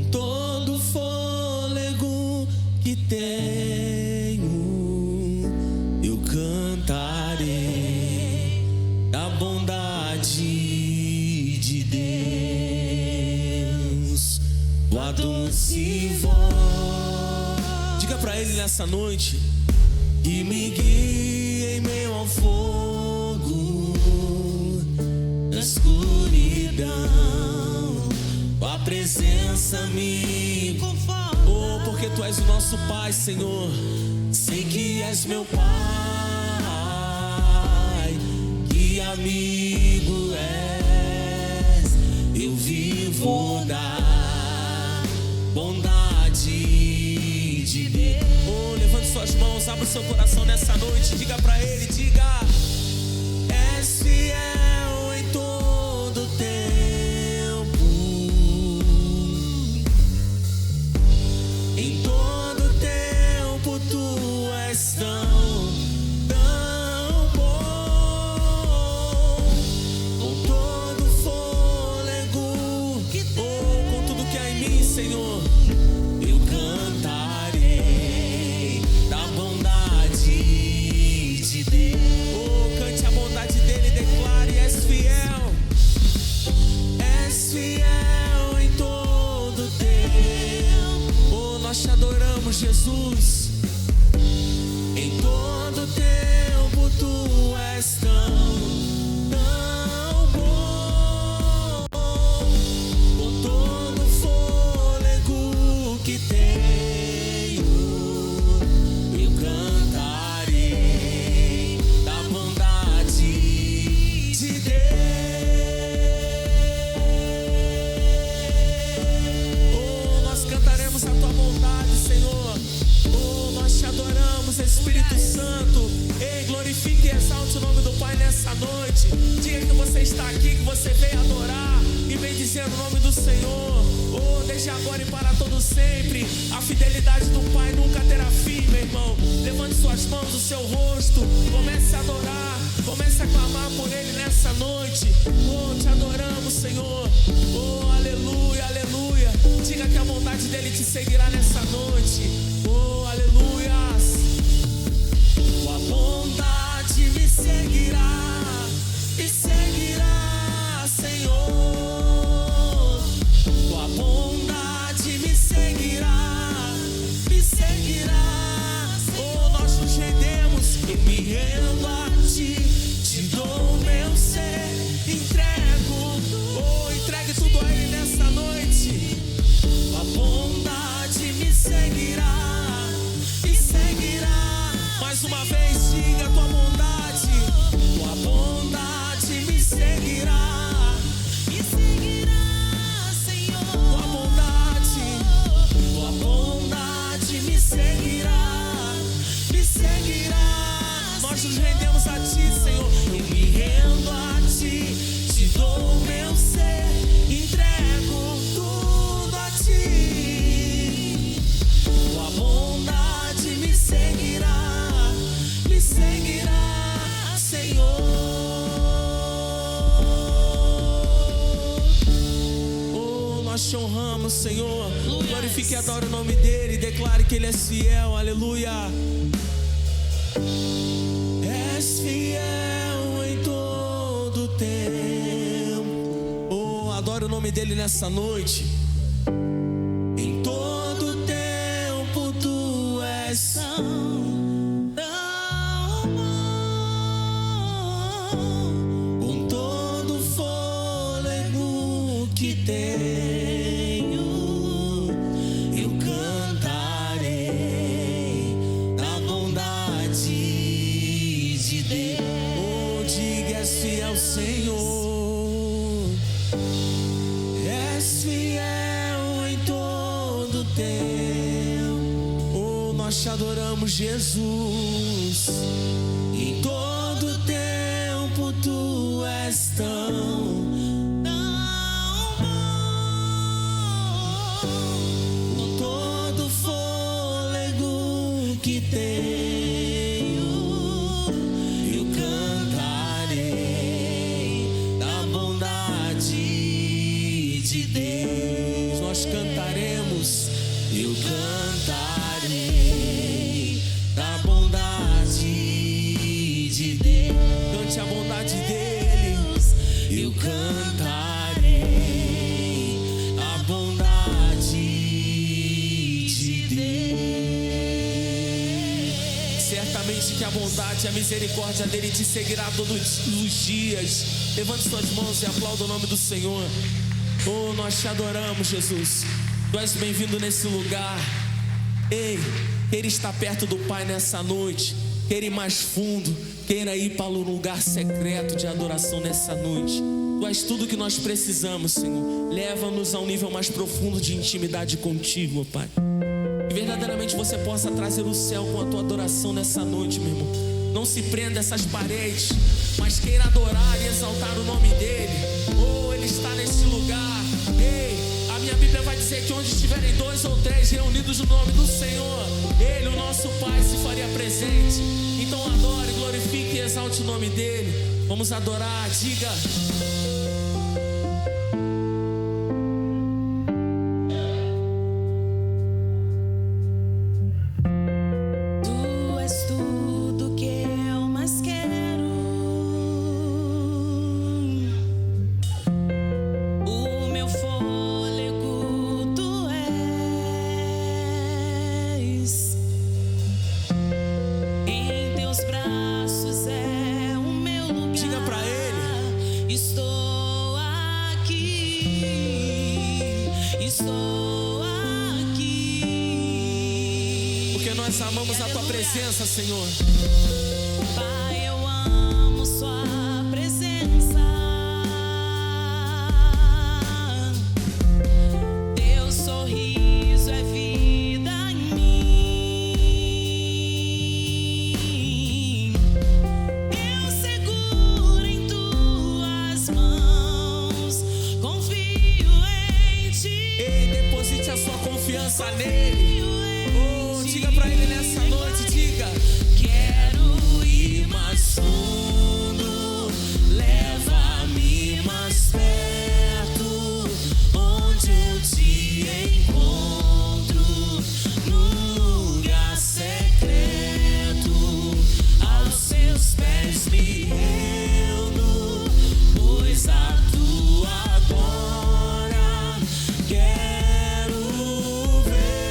todo fôlego que tenho, eu cantarei da bondade de Deus. Tua doce voz. Diga pra Ele nessa noite que me guia em meio ao fogo da escuridão. Tua presença me conforta. Oh, porque Tu és o nosso Pai, Senhor. Sei que és meu Pai, que amigo és. Eu vivo da bondade de Deus. Oh, levante suas mãos, abra o seu coração nessa noite. Diga pra Ele, diga: és fiel em todo tempo, em todo tempo Tu és tão bom. Com todo fôlego, oh, com tudo que há em mim, Senhor, eu cantarei da bondade de Deus. Oh, cante a bondade dele, declare: és fiel em todo tempo. Oh, nós te adoramos, Jesus. Em todo tempo Tu és tão bom. Com todo fôlego que tenho, eu cantarei da bondade de Deus. Oh, nós cantaremos a Tua bondade, Senhor. Oh, nós te adoramos, Espírito Santo. Ei, glorifique e exalte o nome do Pai nessa noite. Diga que você está aqui, que você veio adorar e bendizer o nome do Senhor. Oh, desde agora e para todo sempre, a fidelidade do Pai nunca terá fim, meu irmão. Levante suas mãos, o seu rosto, comece a adorar, comece a clamar por Ele nessa noite. Oh, te adoramos, Senhor. Oh, aleluia, aleluia. Diga que a bondade dele te seguirá nessa noite. Oh, aleluias. Tua bondade me seguirá, Senhor. Tua bondade me seguirá, Oh, nós nos rendemos, eu me rendo a Ti, te dou meu ser, entrego. Oh, entregue tudo a Ele nessa noite. Tua bondade me seguirá. Mais uma vez, diga: Tua bondade me seguirá, Senhor. Tua bondade me seguirá, Nós nos rendemos a Ti, Senhor. Eu me rendo a Ti, te dou meu ser, entrego tudo a Ti. Tua bondade me seguirá, Senhor. Oh, nós te honramos, Senhor. Glorifique e adore o nome dele, declare que Ele é fiel, aleluia. És fiel em todo tempo. Oh, adore o nome dele nessa noite. Em todo tempo Tu és tão bom. Com todo fôlego que tenho, eu cantarei da bondade de Deus. Oh, diga: és fiel, Senhor. És fiel em todo tempo. Oh, nós te adoramos, Jesus. Em todo tempo Tu és tão bom. Com todo fôlego que tenho, eu cantarei da bondade de Deus. Nós cantaremos. cantarei a bondade de Deus. Certamente que a bondade e a misericórdia dele te seguirá todos os dias. Levante suas mãos e aplauda o nome do Senhor. Oh, nós te adoramos, Jesus. Tu és bem-vindo nesse lugar. Ei, queira estar perto do Pai nessa noite, queira ir mais fundo, queira ir para o lugar secreto de adoração nessa noite. Tu és tudo que nós precisamos, Senhor. Leva-nos a um nível mais profundo de intimidade contigo, ó Pai. Que verdadeiramente você possa trazer o céu com a tua adoração nessa noite, meu irmão. Não se prenda a essas paredes, mas queira adorar e exaltar o nome dele. Oh, ele está nesse lugar. Ei, a minha Bíblia vai dizer que onde estiverem 2 ou 3 reunidos no nome do Senhor, ele, o nosso Pai, se faria presente. Então adore, glorifique e exalte o nome dele. Vamos adorar, diga. Nós amamos a tua presença, Senhor. Pai, eu amo sua presença. Teu sorriso é vida em mim. Eu seguro em tuas mãos, confio em ti. Ei, deposite a sua confiança nele. Diga pra ele nessa noite, diga. Quero ir mais fundo, leva-me mais perto, onde eu te encontro, no lugar secreto, aos seus pés me rendo, pois a tua glória quero ver.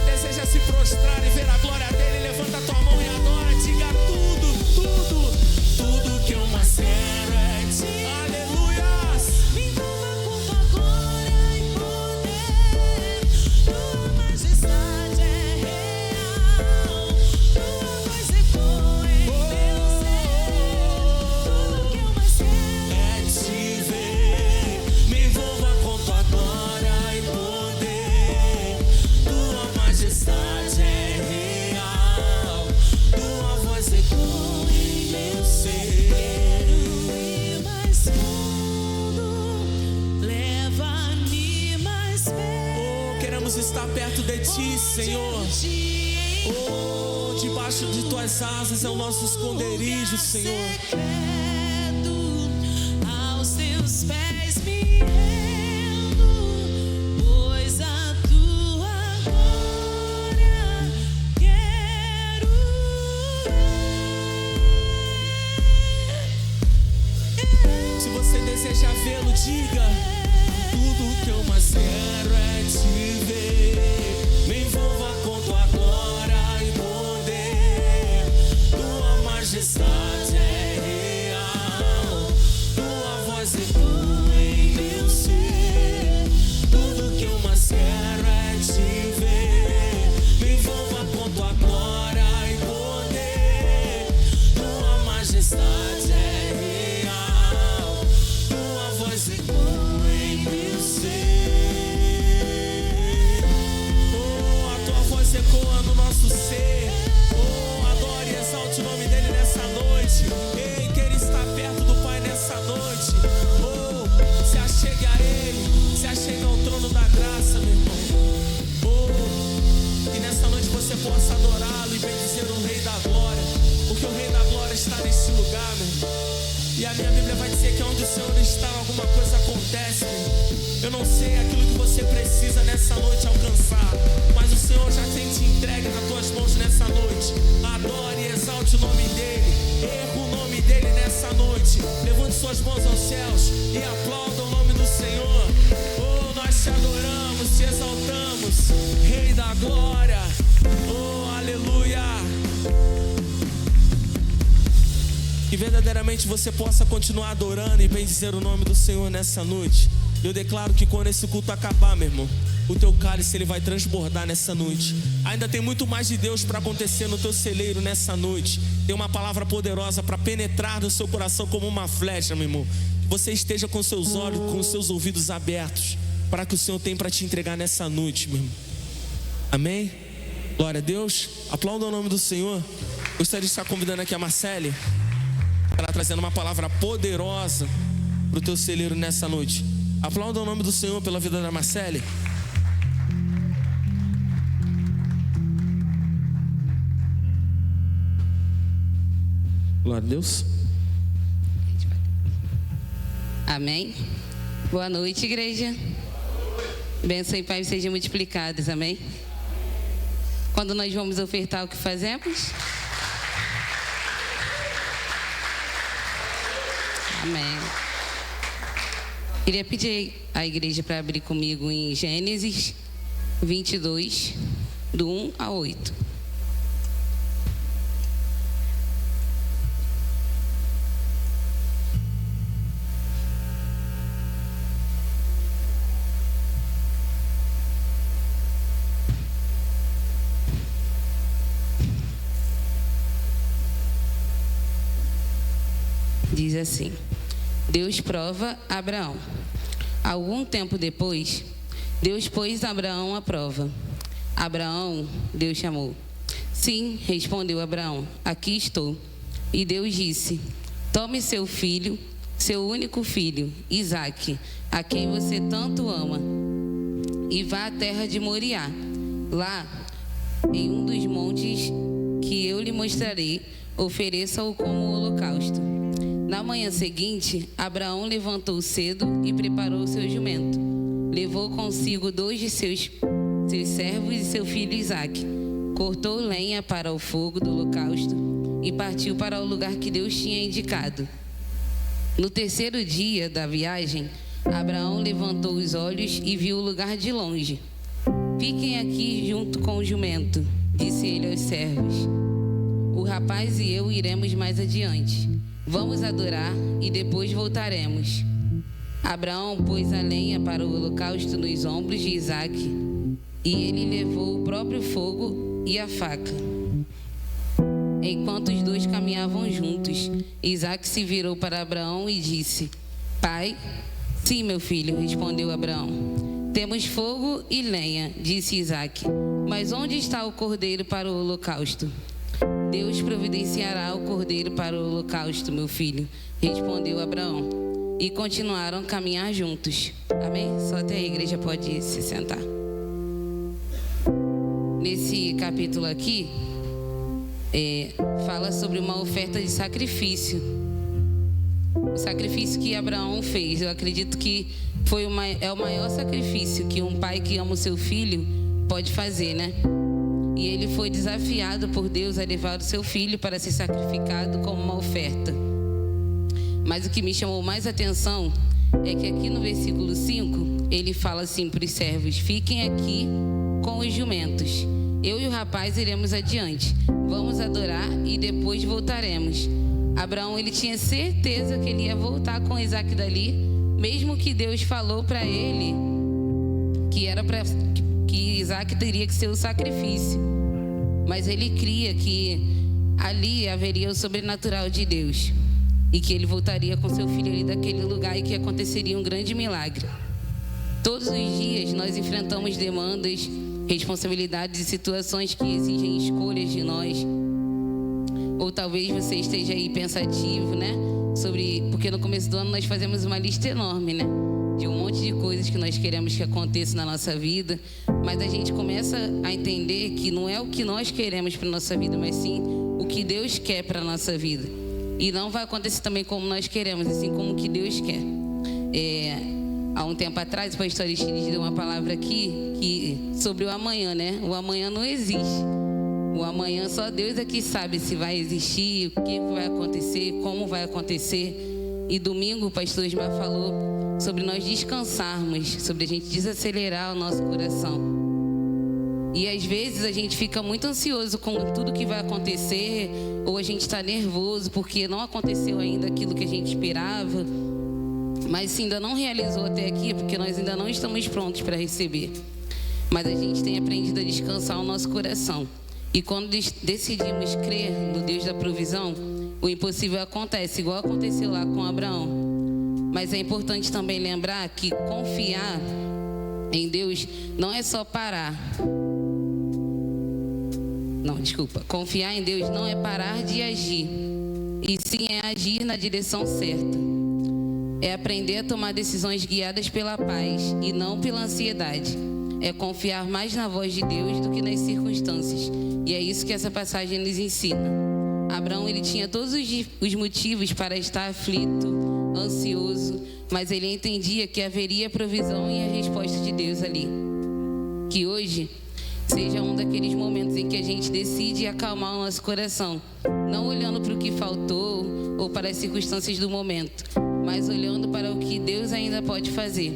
Deseja se prostrar e ver a glória dele, levanta de ti, Senhor. Oh, debaixo de tuas asas é o nosso esconderijo, Senhor. Aos teus pés me rendo, pois a tua glória quero ver. Se você deseja vê-lo, diga: tudo que eu mais quero é te ver. Me envolva com tua glória e poder. Tua majestade é real. Tua voz ecoa em meu ser. Tudo que eu mais quero é te ver. Me envolva com tua glória e poder. Tua majestade é real. Tua voz ecoa em meu ser. Oh, a tua voz ecoa no nosso ser. Oh, adore e exalte o nome dele nessa noite. Ei, queira estar perto do Pai nessa noite. Oh, se achegue a ele, se achegue ao trono da graça, meu irmão. Oh, que nessa noite você possa adorá-lo e bendizer o Rei da Glória, porque o Rei da Glória está nesse lugar, meu irmão. E a minha Bíblia vai dizer que onde o Senhor está, alguma coisa acontece, meu irmão. Eu não sei aquilo que você precisa nessa noite alcançar, mas o Senhor já tem te entregue nas tuas mãos nessa noite. Adore e exalte o nome dele, erra o nome dele nessa noite. Levante suas mãos aos céus e aplauda o nome do Senhor. Oh, nós te adoramos, te exaltamos, Rei da Glória. Oh, aleluia. Que verdadeiramente você possa continuar adorando e bendizer o nome do Senhor nessa noite. Eu declaro que quando esse culto acabar, meu irmão, o teu cálice ele vai transbordar nessa noite. Ainda tem muito mais de Deus para acontecer no teu celeiro nessa noite. Tem uma palavra poderosa para penetrar no seu coração como uma flecha, meu irmão. Que você esteja com seus olhos, com seus ouvidos abertos para que o Senhor tem para te entregar nessa noite, meu irmão. Amém? Glória a Deus. Aplauda o nome do Senhor. Gostaria de estar convidando aqui a Marcele. Ela trazendo uma palavra poderosa para o teu celeiro nessa noite. Aplauda o nome do Senhor pela vida da Marcele. Glória a Deus. Amém. Boa noite, igreja. Bênção e paz sejam multiplicadas, amém. Quando nós vamos ofertar, o que fazemos? Amém. Queria pedir à igreja para abrir comigo em Gênesis 22, do 1 a 8. Diz assim: Deus prova Abraão. Algum tempo depois, Deus pôs Abraão à prova. Abraão, Deus chamou. Sim, respondeu Abraão, aqui estou. E Deus disse: tome seu filho, seu único filho, Isaque, a quem você tanto ama, e vá à terra de Moriá. Lá, em um dos montes que eu lhe mostrarei, ofereça-o como holocausto. Na manhã seguinte, Abraão levantou cedo e preparou seu jumento. Levou consigo 2 de seus servos e seu filho Isaque. Cortou lenha para o fogo do holocausto e partiu para o lugar que Deus tinha indicado. No terceiro dia da viagem, Abraão levantou os olhos e viu o lugar de longe. Fiquem aqui junto com o jumento, disse ele aos servos. O rapaz e eu iremos mais adiante. Vamos adorar e depois voltaremos. Abraão pôs a lenha para o holocausto nos ombros de Isaque, e ele levou o próprio fogo e a faca. Enquanto os dois caminhavam juntos, Isaque se virou para Abraão e disse: Pai? Sim, meu filho, respondeu Abraão. Temos fogo e lenha, disse Isaque, mas onde está o cordeiro para o holocausto? Deus providenciará o cordeiro para o holocausto, meu filho, respondeu Abraão. E continuaram a caminhar juntos. Amém? Só até a igreja pode se sentar. nesse capítulo aqui, fala sobre uma oferta de sacrifício. O sacrifício que Abraão fez, eu acredito que é o maior sacrifício que um pai que ama o seu filho pode fazer, né? E ele foi desafiado por Deus a levar o seu filho para ser sacrificado como uma oferta. Mas o que me chamou mais atenção é que aqui no versículo 5, ele fala assim para os servos: fiquem aqui com os jumentos. Eu e o rapaz iremos adiante. Vamos adorar e depois voltaremos. Abraão, ele tinha certeza que ele ia voltar com Isaac dali, mesmo que Deus falou para ele que Isaac teria que ser o sacrifício. Mas ele cria que ali haveria o sobrenatural de Deus e que ele voltaria com seu filho ali daquele lugar e que aconteceria um grande milagre. Todos os dias nós enfrentamos demandas, responsabilidades e situações que exigem escolhas de nós. Ou talvez você esteja aí pensativo, né? Porque no começo do ano nós fazemos uma lista enorme, né? De um monte de coisas que nós queremos que aconteça na nossa vida. Mas a gente começa a entender que não é o que nós queremos para a nossa vida, mas sim o que Deus quer para a nossa vida. E não vai acontecer também como nós queremos, assim como o que Deus quer. Há um tempo atrás, o pastor Aristides deu uma palavra aqui sobre o amanhã, né? O amanhã não existe. O amanhã só Deus é que sabe se vai existir, o que vai acontecer, como vai acontecer. E domingo o pastor Ismar falou sobre nós descansarmos, sobre a gente desacelerar o nosso coração. E às vezes a gente fica muito ansioso com tudo que vai acontecer, ou a gente está nervoso porque não aconteceu ainda aquilo que a gente esperava. Mas se ainda não realizou até aqui, é porque nós ainda não estamos prontos para receber. Mas a gente tem aprendido a descansar o nosso coração. E quando decidimos crer no Deus da provisão, o impossível acontece, igual aconteceu lá com Abraão. Mas é importante também lembrar que confiar em Deus não é só parar. Confiar em Deus não é parar de agir, e sim é agir na direção certa. É aprender a tomar decisões guiadas pela paz e não pela ansiedade. É confiar mais na voz de Deus do que nas circunstâncias. E é isso que essa passagem nos ensina. Abraão, ele tinha todos os motivos para estar aflito, ansioso, mas ele entendia que haveria provisão e a resposta de Deus ali. Que hoje seja um daqueles momentos em que a gente decide acalmar o nosso coração, não olhando para o que faltou ou para as circunstâncias do momento, mas olhando para o que Deus ainda pode fazer.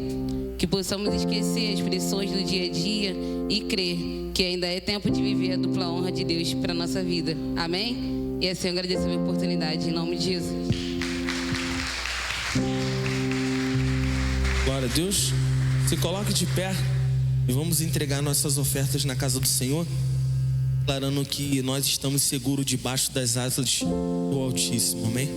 Que possamos esquecer as pressões do dia a dia e crer que ainda é tempo de viver a dupla honra de Deus para a nossa vida. Amém? E assim eu agradeço a minha oportunidade, em nome de Jesus. Glória a Deus. Se coloque de pé e vamos entregar nossas ofertas na casa do Senhor, declarando que nós estamos seguros debaixo das asas do Altíssimo. Amém?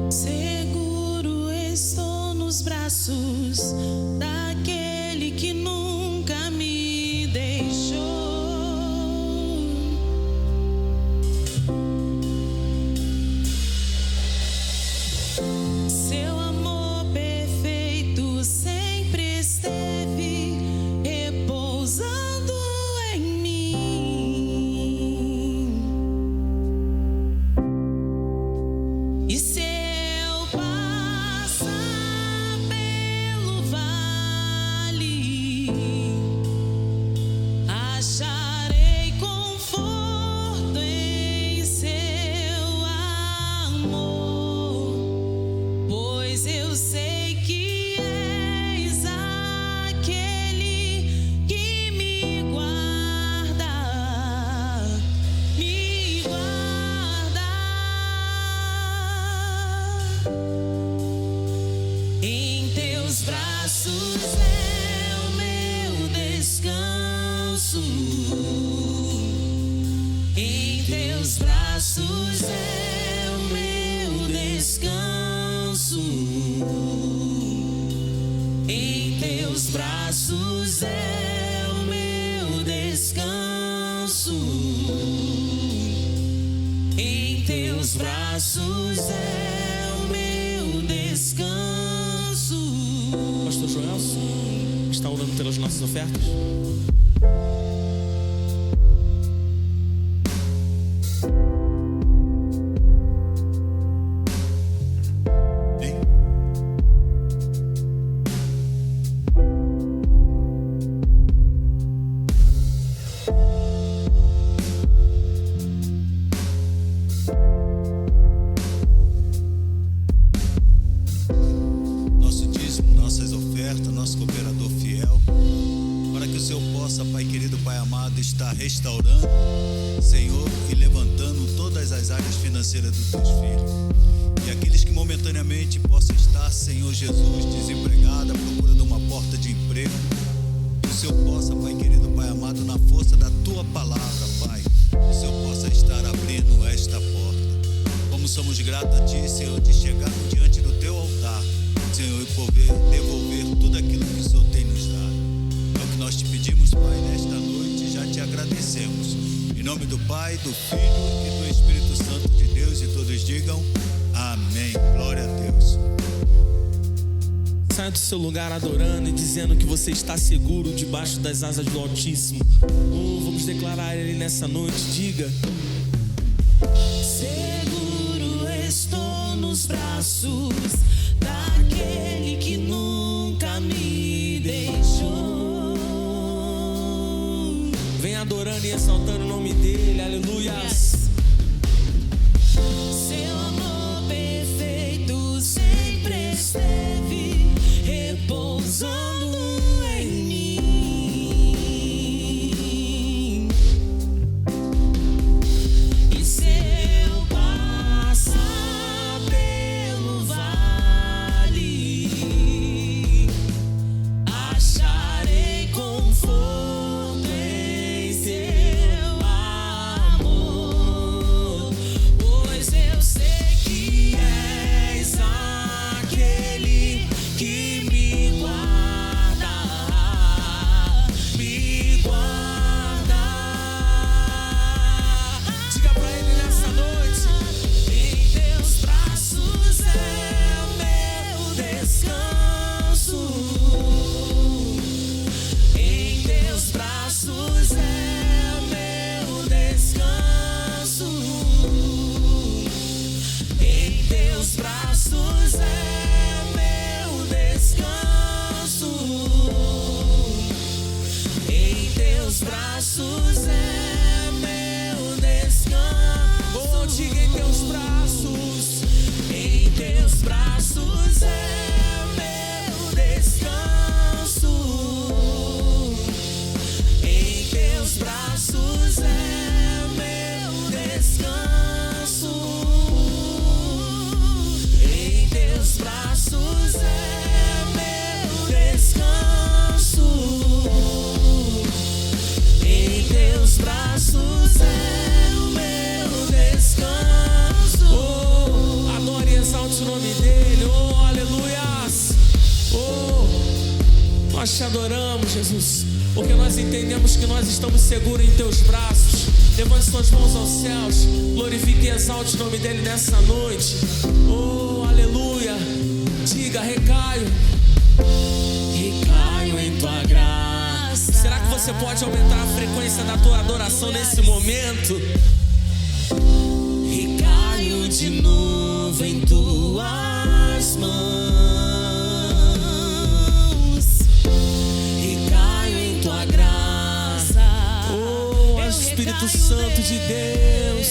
Seguro estou nos braços daquele que nunca me deixou. Seu amor perfeito sempre esteve repousando em mim. E se eu passar pelo vale, acharei conforto em seu amor, pois eu sei que és aquele que me guarda, me guarda. Em teus braços é o meu descanso. Em teus braços é o meu descanso. Em teus braços é o meu descanso. Em teus braços é o meu descanso. as nossas ofertas? Está restaurando, Senhor, e levantando todas as áreas financeiras dos teus filhos. E aqueles que momentaneamente possam estar, Senhor Jesus, desempregado, à procura de uma porta de emprego, que o Senhor possa, Pai querido, Pai amado, na força da tua palavra, Pai, que o Senhor possa estar abrindo esta porta. Como somos gratos a Ti, Senhor, de chegarmos diante do Teu altar, Senhor, e poder devolver tudo aquilo que o Senhor tem nos dado. É o que nós te pedimos, Pai, nesta noite. Já te agradecemos. Em nome do Pai, do Filho e do Espírito Santo de Deus, e todos digam amém. Glória a Deus. Saia do seu lugar adorando e dizendo que você está seguro debaixo das asas do Altíssimo. Vamos declarar Ele nessa noite. Diga: seguro estou nos braços daquele que nunca me deixou. Vem adorando e exaltando o nome dele, aleluias. Seu amor perfeito sempre esteve repousando em mim. E se eu passar pelo vale, acharei conforto. Nós te adoramos, Jesus, porque nós entendemos que nós estamos seguros em teus braços. Levante suas mãos aos céus, glorifique e exalte o nome dele nessa noite. Oh, aleluia. Diga: recaio em tua graça. Será que você pode aumentar a frequência da tua adoração nesse momento? Recaio de novo em tuas mãos. Espírito Santo de Deus,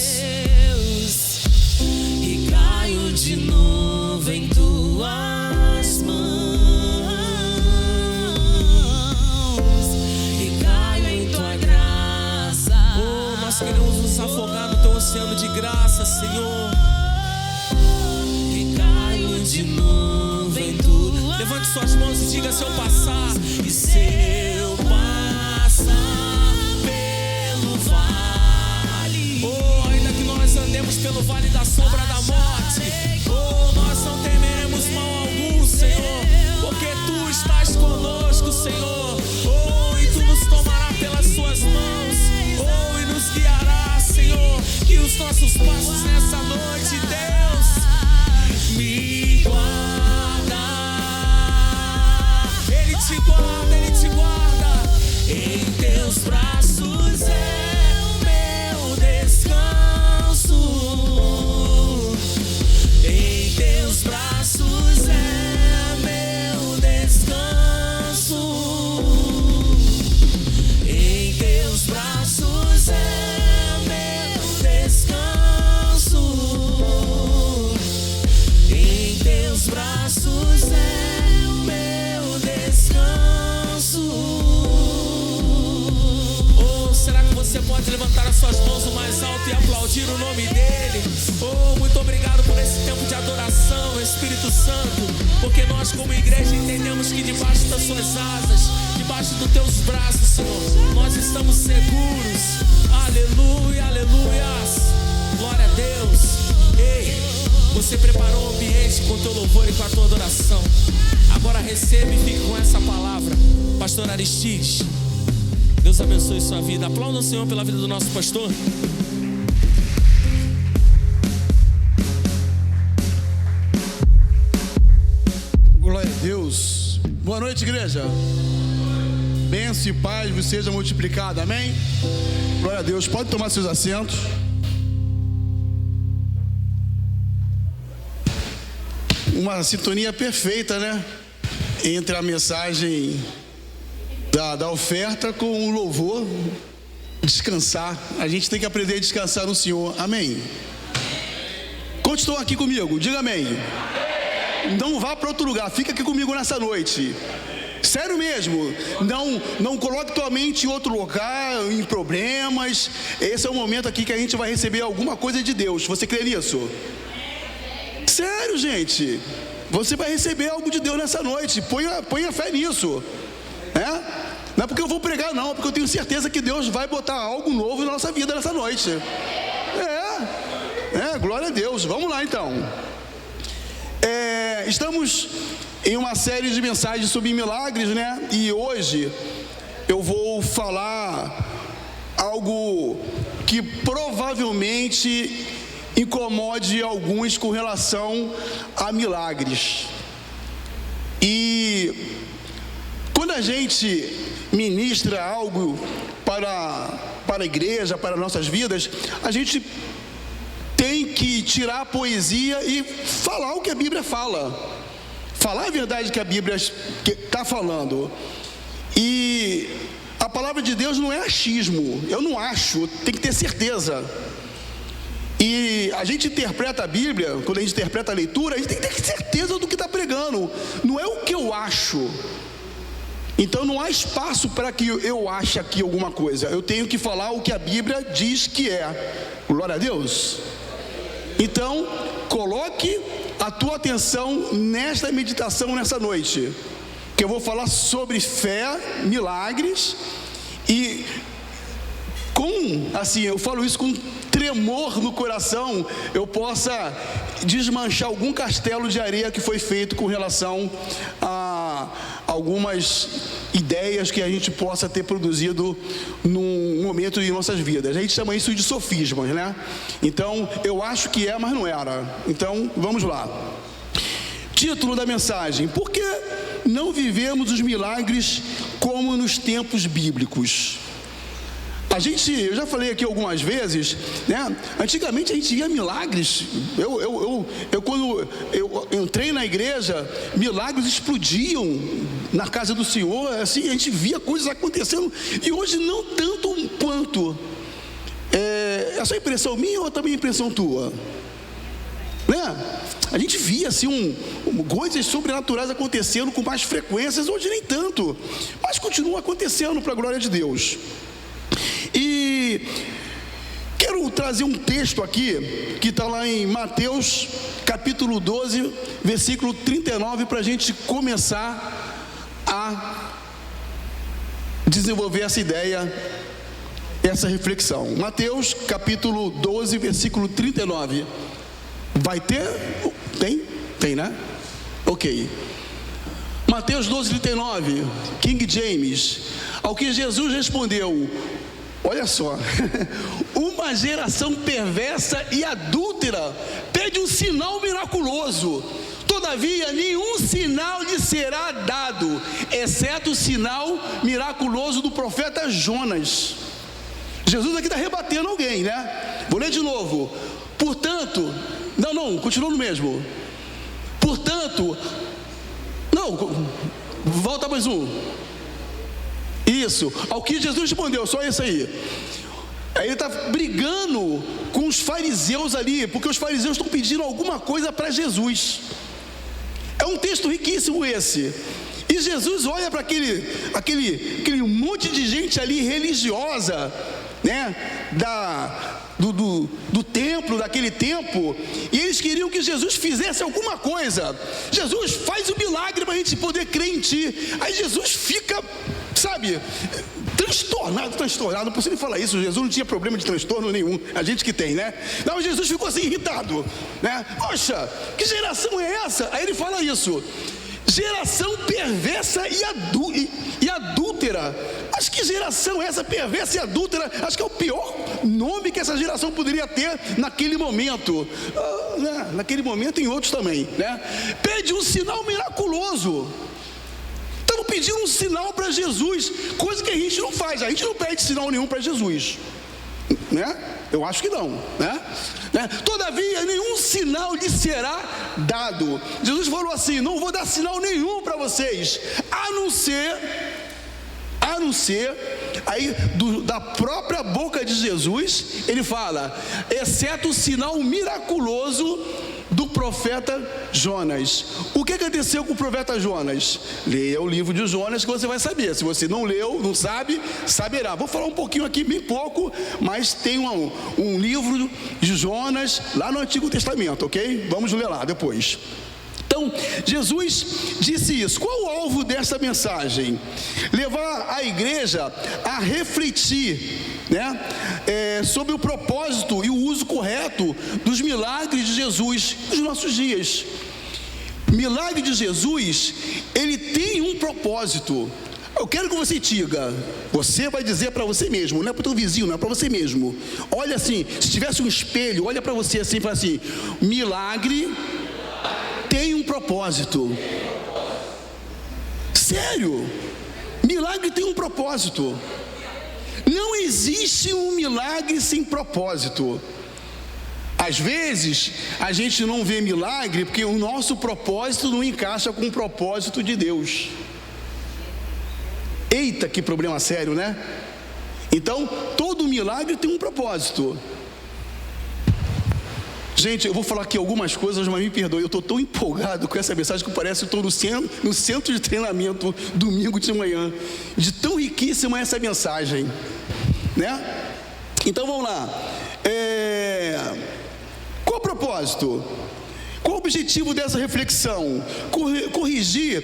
e caio de novo em tuas mãos, e caio em tua graça. Oh, nós queremos nos afogar no teu oceano de graça, Senhor. E caio de novo em tuas. Levante suas mãos e diga: se eu passar, e se eu passar vale, oh, ainda que nós andemos pelo vale da sombra da morte, oh, nós não temeremos mal algum, Senhor, porque tu estás conosco, Senhor. Oh, e tu nos tomarás pelas suas mãos, oh, e nos guiarás, Senhor. Que os nossos passos nessa noite, Deus, me guarda. Ele te guarda, Ele te guarda. teus braços é o meu descanso. Em teus braços é meu descanso. Em teus braços é meu descanso. Em teus braços é o meu descanso. Oh, será que você pode levantar as suas mãos o mais alto e aplaudir o nome dele? Oh, muito obrigado por esse tempo de adoração, Espírito Santo, porque nós como igreja entendemos que debaixo das suas asas, debaixo dos teus braços, Senhor, nós estamos seguros. Aleluia, aleluias. Glória a Deus. Ei, você preparou o ambiente com o teu louvor e com a tua adoração. Agora receba e fique com essa palavra. Pastor Aristides, Deus abençoe sua vida. Aplauda o Senhor pela vida do nosso pastor. Glória a Deus. Boa noite, igreja. Bênção e paz vos seja multiplicada, amém? Glória a Deus. Pode tomar seus assentos. Uma sintonia perfeita, né? Entre a mensagem da oferta com o louvor. Descansar. A gente tem que aprender a descansar no Senhor, amém? Quantos estão aqui comigo? Diga amém. Não vá para outro lugar, fica aqui comigo nessa noite. Sério mesmo, não coloque tua mente em outro lugar, em problemas. Esse é o momento aqui que a gente vai receber alguma coisa de Deus. Você crê nisso? Sério, gente, você vai receber algo de Deus nessa noite. Ponha fé nisso, né? Não é porque eu vou pregar, não, é porque eu tenho certeza que Deus vai botar algo novo na nossa vida nessa noite. Glória a Deus. Vamos lá então. Estamos em uma série de mensagens sobre milagres, né? E hoje eu vou falar algo que provavelmente incomode alguns com relação a milagres. E quando a gente ministra algo para a igreja, para nossas vidas, a gente tem que tirar a poesia e falar o que a Bíblia fala. Falar a verdade que a Bíblia está falando. E a palavra de Deus não é achismo. Eu não acho, tem que ter certeza. E a gente interpreta a Bíblia, quando a gente interpreta a leitura, a gente tem que ter certeza do que está pregando. Não é o que eu acho. Então não há espaço para que eu ache aqui alguma coisa. Eu tenho que falar o que a Bíblia diz que é. Glória a Deus. Então, coloque a tua atenção nesta meditação nessa noite, que eu vou falar sobre fé, milagres, e eu falo isso com tremor no coração, eu possa desmanchar algum castelo de areia que foi feito com relação a algumas ideias que a gente possa ter produzido num momento de nossas vidas. A gente chama isso de sofismas, né? Então, eu acho que mas não era. Então, vamos lá. Título da mensagem: por que não vivemos os milagres como nos tempos bíblicos? Eu já falei aqui algumas vezes, né? Antigamente a gente via milagres. Quando eu entrei na igreja, milagres explodiam na casa do Senhor. Assim, a gente via coisas acontecendo. E hoje não tanto quanto. É só impressão minha ou também impressão tua? Né? A gente via assim coisas sobrenaturais acontecendo com mais frequências. Hoje nem tanto, mas continua acontecendo para a glória de Deus. E quero trazer um texto aqui que está lá em Mateus capítulo 12, versículo 39, para a gente começar a desenvolver essa ideia, essa reflexão. Mateus capítulo 12, versículo 39. Vai ter? Tem, né? Ok. Mateus 12, 39, King James. Ao que Jesus respondeu: olha só, uma geração perversa e adúltera pede um sinal miraculoso. Todavia, nenhum sinal lhe será dado, exceto o sinal miraculoso do profeta Jonas. Jesus aqui está rebatendo alguém, né? Vou ler de novo. Portanto, continua no mesmo. Portanto, volta mais um. Isso, ao que Jesus respondeu, só isso aí. Aí ele está brigando com os fariseus ali, porque os fariseus estão pedindo alguma coisa para Jesus. É um texto riquíssimo esse. E Jesus olha para aquele monte de gente ali religiosa, né? Do templo, daquele tempo, e eles queriam que Jesus fizesse alguma coisa. Jesus, faz o milagre para a gente poder crer em ti. Aí Jesus fica, transtornado, não posso nem falar isso. Jesus não tinha problema de transtorno nenhum, a gente que tem, né? Não, Jesus ficou assim irritado, né? Poxa, que geração é essa? Aí ele fala isso: geração perversa e adúltera. Acho que geração essa, perversa e adúltera, acho que é o pior nome que essa geração poderia ter naquele momento, né? Naquele momento e em outros também, né? Pede um sinal miraculoso. Estamos pedindo um sinal para Jesus, coisa que a gente não faz. A gente não pede sinal nenhum para Jesus, né? Eu acho que não, né? Todavia, nenhum sinal lhe será dado. Jesus falou assim: não vou dar sinal nenhum para vocês, a não ser, aí da própria boca de Jesus, ele fala, exceto o sinal miraculoso do profeta Jonas. O que aconteceu com o profeta Jonas? Leia o livro de Jonas que você vai saber. Se você não leu, não sabe, saberá. Vou falar um pouquinho aqui, bem pouco, mas tem um livro de Jonas lá no Antigo Testamento, ok? Vamos ler lá depois. Então, Jesus disse isso. Qual o alvo dessa mensagem? Levar a igreja a refletir, né, sobre o propósito e o uso correto dos milagres de Jesus nos nossos dias. Milagre de Jesus, ele tem um propósito. Eu quero que você diga, você vai dizer para você mesmo, não é para o teu vizinho, não é para você mesmo. Olha assim, se tivesse um espelho, olha para você assim e fala assim: milagre tem um propósito. Sério, milagre tem um propósito. Não existe um milagre sem propósito. Às vezes a gente não vê milagre porque o nosso propósito não encaixa com o propósito de Deus. Eita, que problema sério, né? Então, todo milagre tem um propósito. Gente, eu vou falar aqui algumas coisas, mas me perdoe, eu estou tão empolgado com essa mensagem que parece que estou no centro de treinamento domingo de manhã, de tão riquíssima essa mensagem, né? Então vamos lá. Qual o propósito? Qual o objetivo dessa reflexão? Corrigir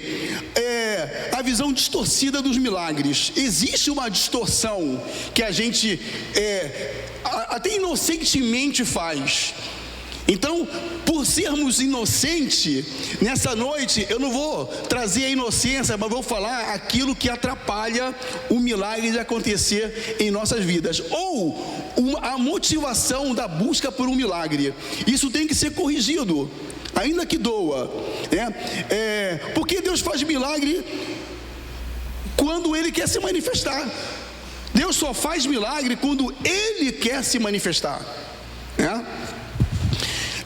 a visão distorcida dos milagres. Existe uma distorção que a gente até inocentemente faz. Então, por sermos inocentes, nessa noite eu não vou trazer a inocência, mas vou falar aquilo que atrapalha o milagre de acontecer em nossas vidas, ou a motivação da busca por um milagre. Isso tem que ser corrigido, ainda que doa, né? Porque Deus faz milagre quando Ele quer se manifestar. Deus só faz milagre quando Ele quer se manifestar, né?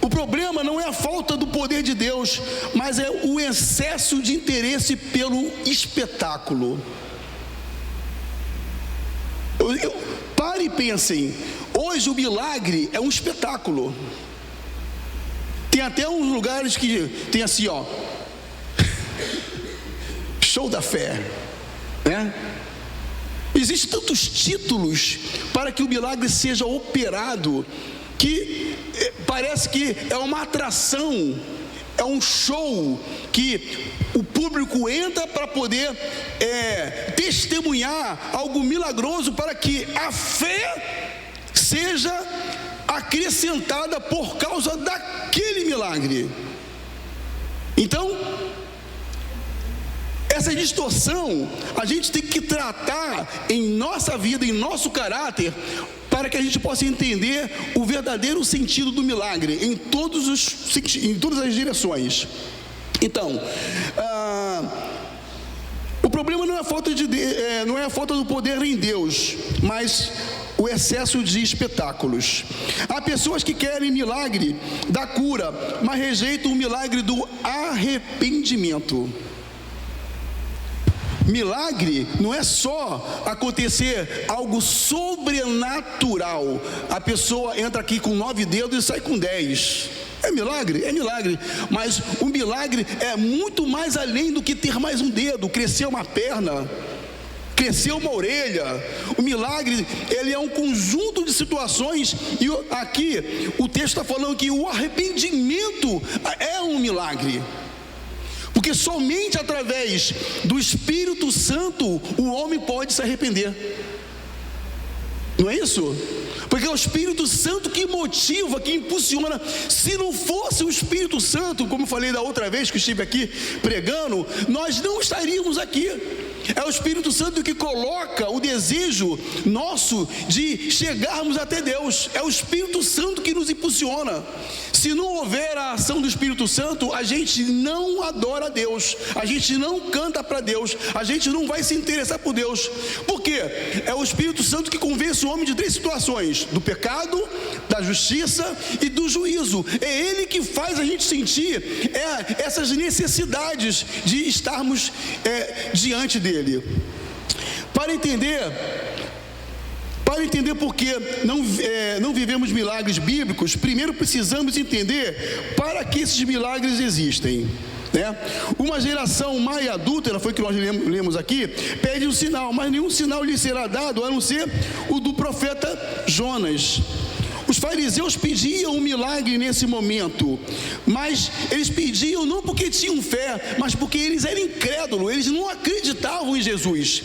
O problema não é a falta do poder de Deus, mas é o excesso de interesse pelo espetáculo. Pare e pensem, hoje o milagre é um espetáculo. Tem até uns lugares que tem assim, ó, show da fé, né? Existem tantos títulos para que o milagre seja operado, que parece que é uma atração, é um show que o público entra para poder testemunhar algo milagroso, para que a fé seja acrescentada por causa daquele milagre. Então, essa distorção a gente tem que tratar em nossa vida, em nosso caráter, para que a gente possa entender o verdadeiro sentido do milagre em todas as direções. Então, o problema não é a falta do poder em Deus, mas o excesso de espetáculos. Há pessoas que querem milagre da cura, mas rejeitam o milagre do arrependimento. Milagre não é só acontecer algo sobrenatural. A pessoa entra aqui com 9 dedos e sai com 10. É milagre? É milagre. Mas o milagre é muito mais além do que ter mais um dedo, crescer uma perna, crescer uma orelha. O milagre, ele é um conjunto de situações. E aqui o texto está falando que o arrependimento é um milagre. Porque somente através do Espírito Santo o homem pode se arrepender. Não é isso? Porque é o Espírito Santo que motiva, que impulsiona. Se não fosse o Espírito Santo, como eu falei da outra vez que estive aqui pregando, nós não estaríamos aqui. É o Espírito Santo que coloca o desejo nosso de chegarmos até Deus. É o Espírito Santo que nos impulsiona. Se não houver a ação do Espírito Santo, a gente não adora a Deus, a gente não canta para Deus, a gente não vai se interessar por Deus. Por quê? É o Espírito Santo que convence o homem de 3 situações: do pecado, da justiça e do juízo. É Ele que faz a gente sentir essas necessidades de estarmos diante dele. Para entender por que não vivemos milagres bíblicos, primeiro precisamos entender para que esses milagres existem, né? Uma geração má e adúltera, foi o que nós lemos aqui, pede um sinal, mas nenhum sinal lhe será dado a não ser o do profeta Jonas. Os fariseus pediam um milagre nesse momento, mas eles pediam não porque tinham fé, mas porque eles eram incrédulos, eles não acreditavam em Jesus.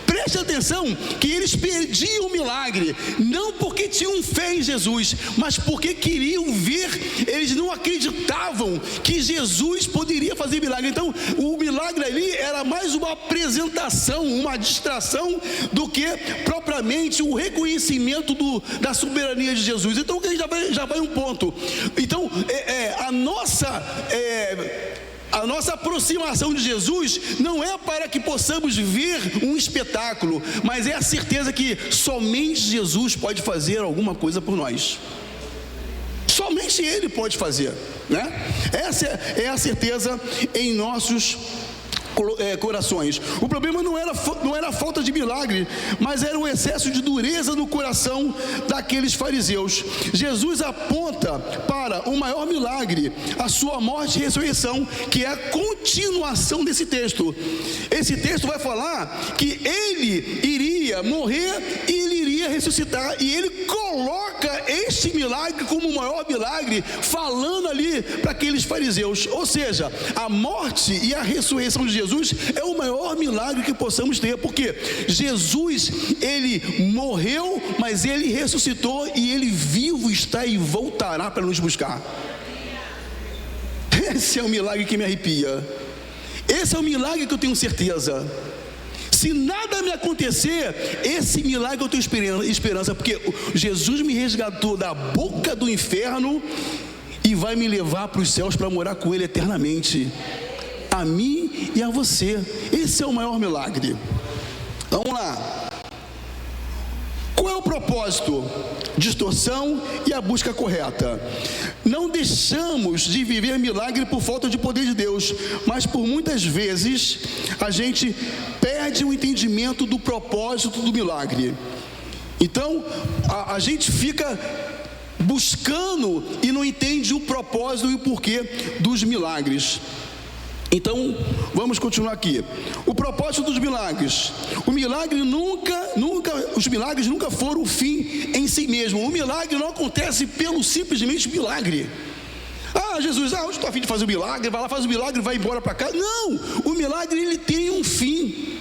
Preste atenção que eles pediam o milagre, não porque tinham fé em Jesus, mas porque queriam ver. Eles não acreditavam que Jesus poderia fazer milagre. Então o milagre ali era mais uma apresentação, uma distração, do que propriamente o reconhecimento da soberania de Jesus. Então já vai um ponto. Então a nossa aproximação de Jesus não é para que possamos ver um espetáculo, mas é a certeza que somente Jesus pode fazer alguma coisa por nós. Somente Ele pode fazer, né? Essa é a certeza em nossos corações. O problema não era a falta de milagre, mas era o excesso de dureza no coração daqueles fariseus. Jesus aponta para o maior milagre, a sua morte e ressurreição, que é a continuação desse texto. Esse texto vai falar que Ele iria morrer e Ele iria ressuscitar, e Ele coloca este milagre como o maior milagre, falando ali para aqueles fariseus. Ou seja, a morte e a ressurreição de Jesus é o maior milagre que possamos ter, porque Jesus, Ele morreu, mas Ele ressuscitou, e Ele vivo está e voltará para nos buscar. Esse é o milagre que me arrepia. Esse é o milagre que eu tenho certeza. Se nada me acontecer, esse milagre eu tenho esperança, porque Jesus me resgatou da boca do inferno e vai me levar para os céus para morar com Ele eternamente. A mim e a você. Esse é o maior milagre. Vamos lá. Qual é o propósito? Distorção e a busca correta. Não deixamos de viver milagre por falta de poder de Deus, mas por muitas vezes a gente perde o entendimento do propósito do milagre. Então a gente fica buscando e não entende o propósito e o porquê dos milagres. Então, vamos continuar aqui. O propósito dos milagres. Os milagres nunca foram o fim em si mesmo. O milagre não acontece pelo simplesmente milagre. Jesus, hoje estou a fim de fazer o milagre, vai lá, faz o milagre, vai embora para casa. Não, o milagre ele tem um fim.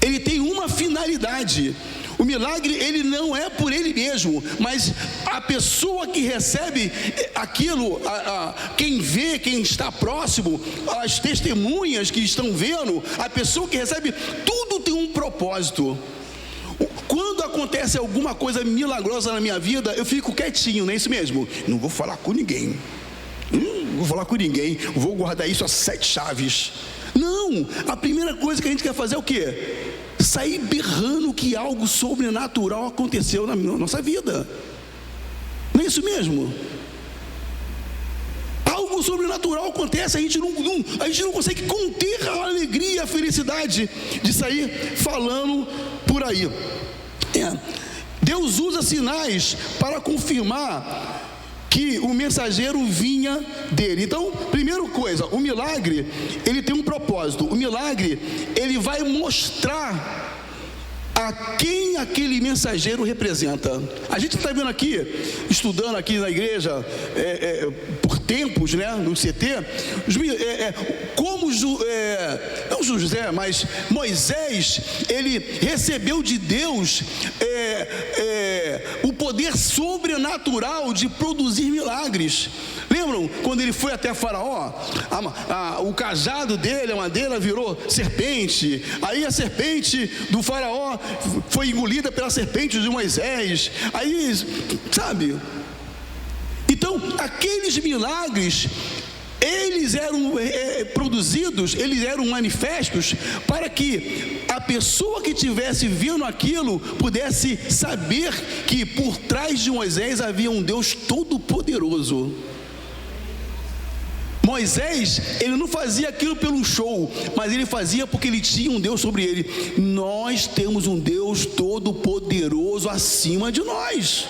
Ele tem uma finalidade. O milagre, ele não é por ele mesmo, mas a pessoa que recebe aquilo, quem vê, quem está próximo, as testemunhas que estão vendo, a pessoa que recebe, tudo tem um propósito. Quando acontece alguma coisa milagrosa na minha vida, eu fico quietinho, não é isso mesmo? Não vou falar com ninguém. Não vou falar com ninguém, vou guardar isso a 7 chaves. Não, a primeira coisa que a gente quer fazer é o quê? Sair berrando que algo sobrenatural aconteceu na nossa vida. Não é isso mesmo? Algo sobrenatural acontece, a gente não consegue conter a alegria e a felicidade de sair falando por aí. Deus usa sinais para confirmar que o mensageiro vinha dele. Então, primeira coisa, o milagre, ele tem um propósito. O milagre, ele vai mostrar a quem aquele mensageiro representa. A gente está vendo aqui, estudando aqui na igreja, por tempos, né, no CT, como não José, mas Moisés, ele recebeu de Deus o poder sobrenatural de produzir milagres. Lembram quando ele foi até Faraó? O cajado dele, a madeira, virou serpente. Aí a serpente do Faraó foi engolida pela serpente de Moisés. Aí, sabe? Então, aqueles milagres, eles eram produzidos, eles eram manifestos para que a pessoa que estivesse vendo aquilo pudesse saber que por trás de Moisés havia um Deus todo-poderoso. Moisés, ele não fazia aquilo pelo show, mas ele fazia porque ele tinha um Deus sobre ele. Nós temos um Deus todo-poderoso acima de nós.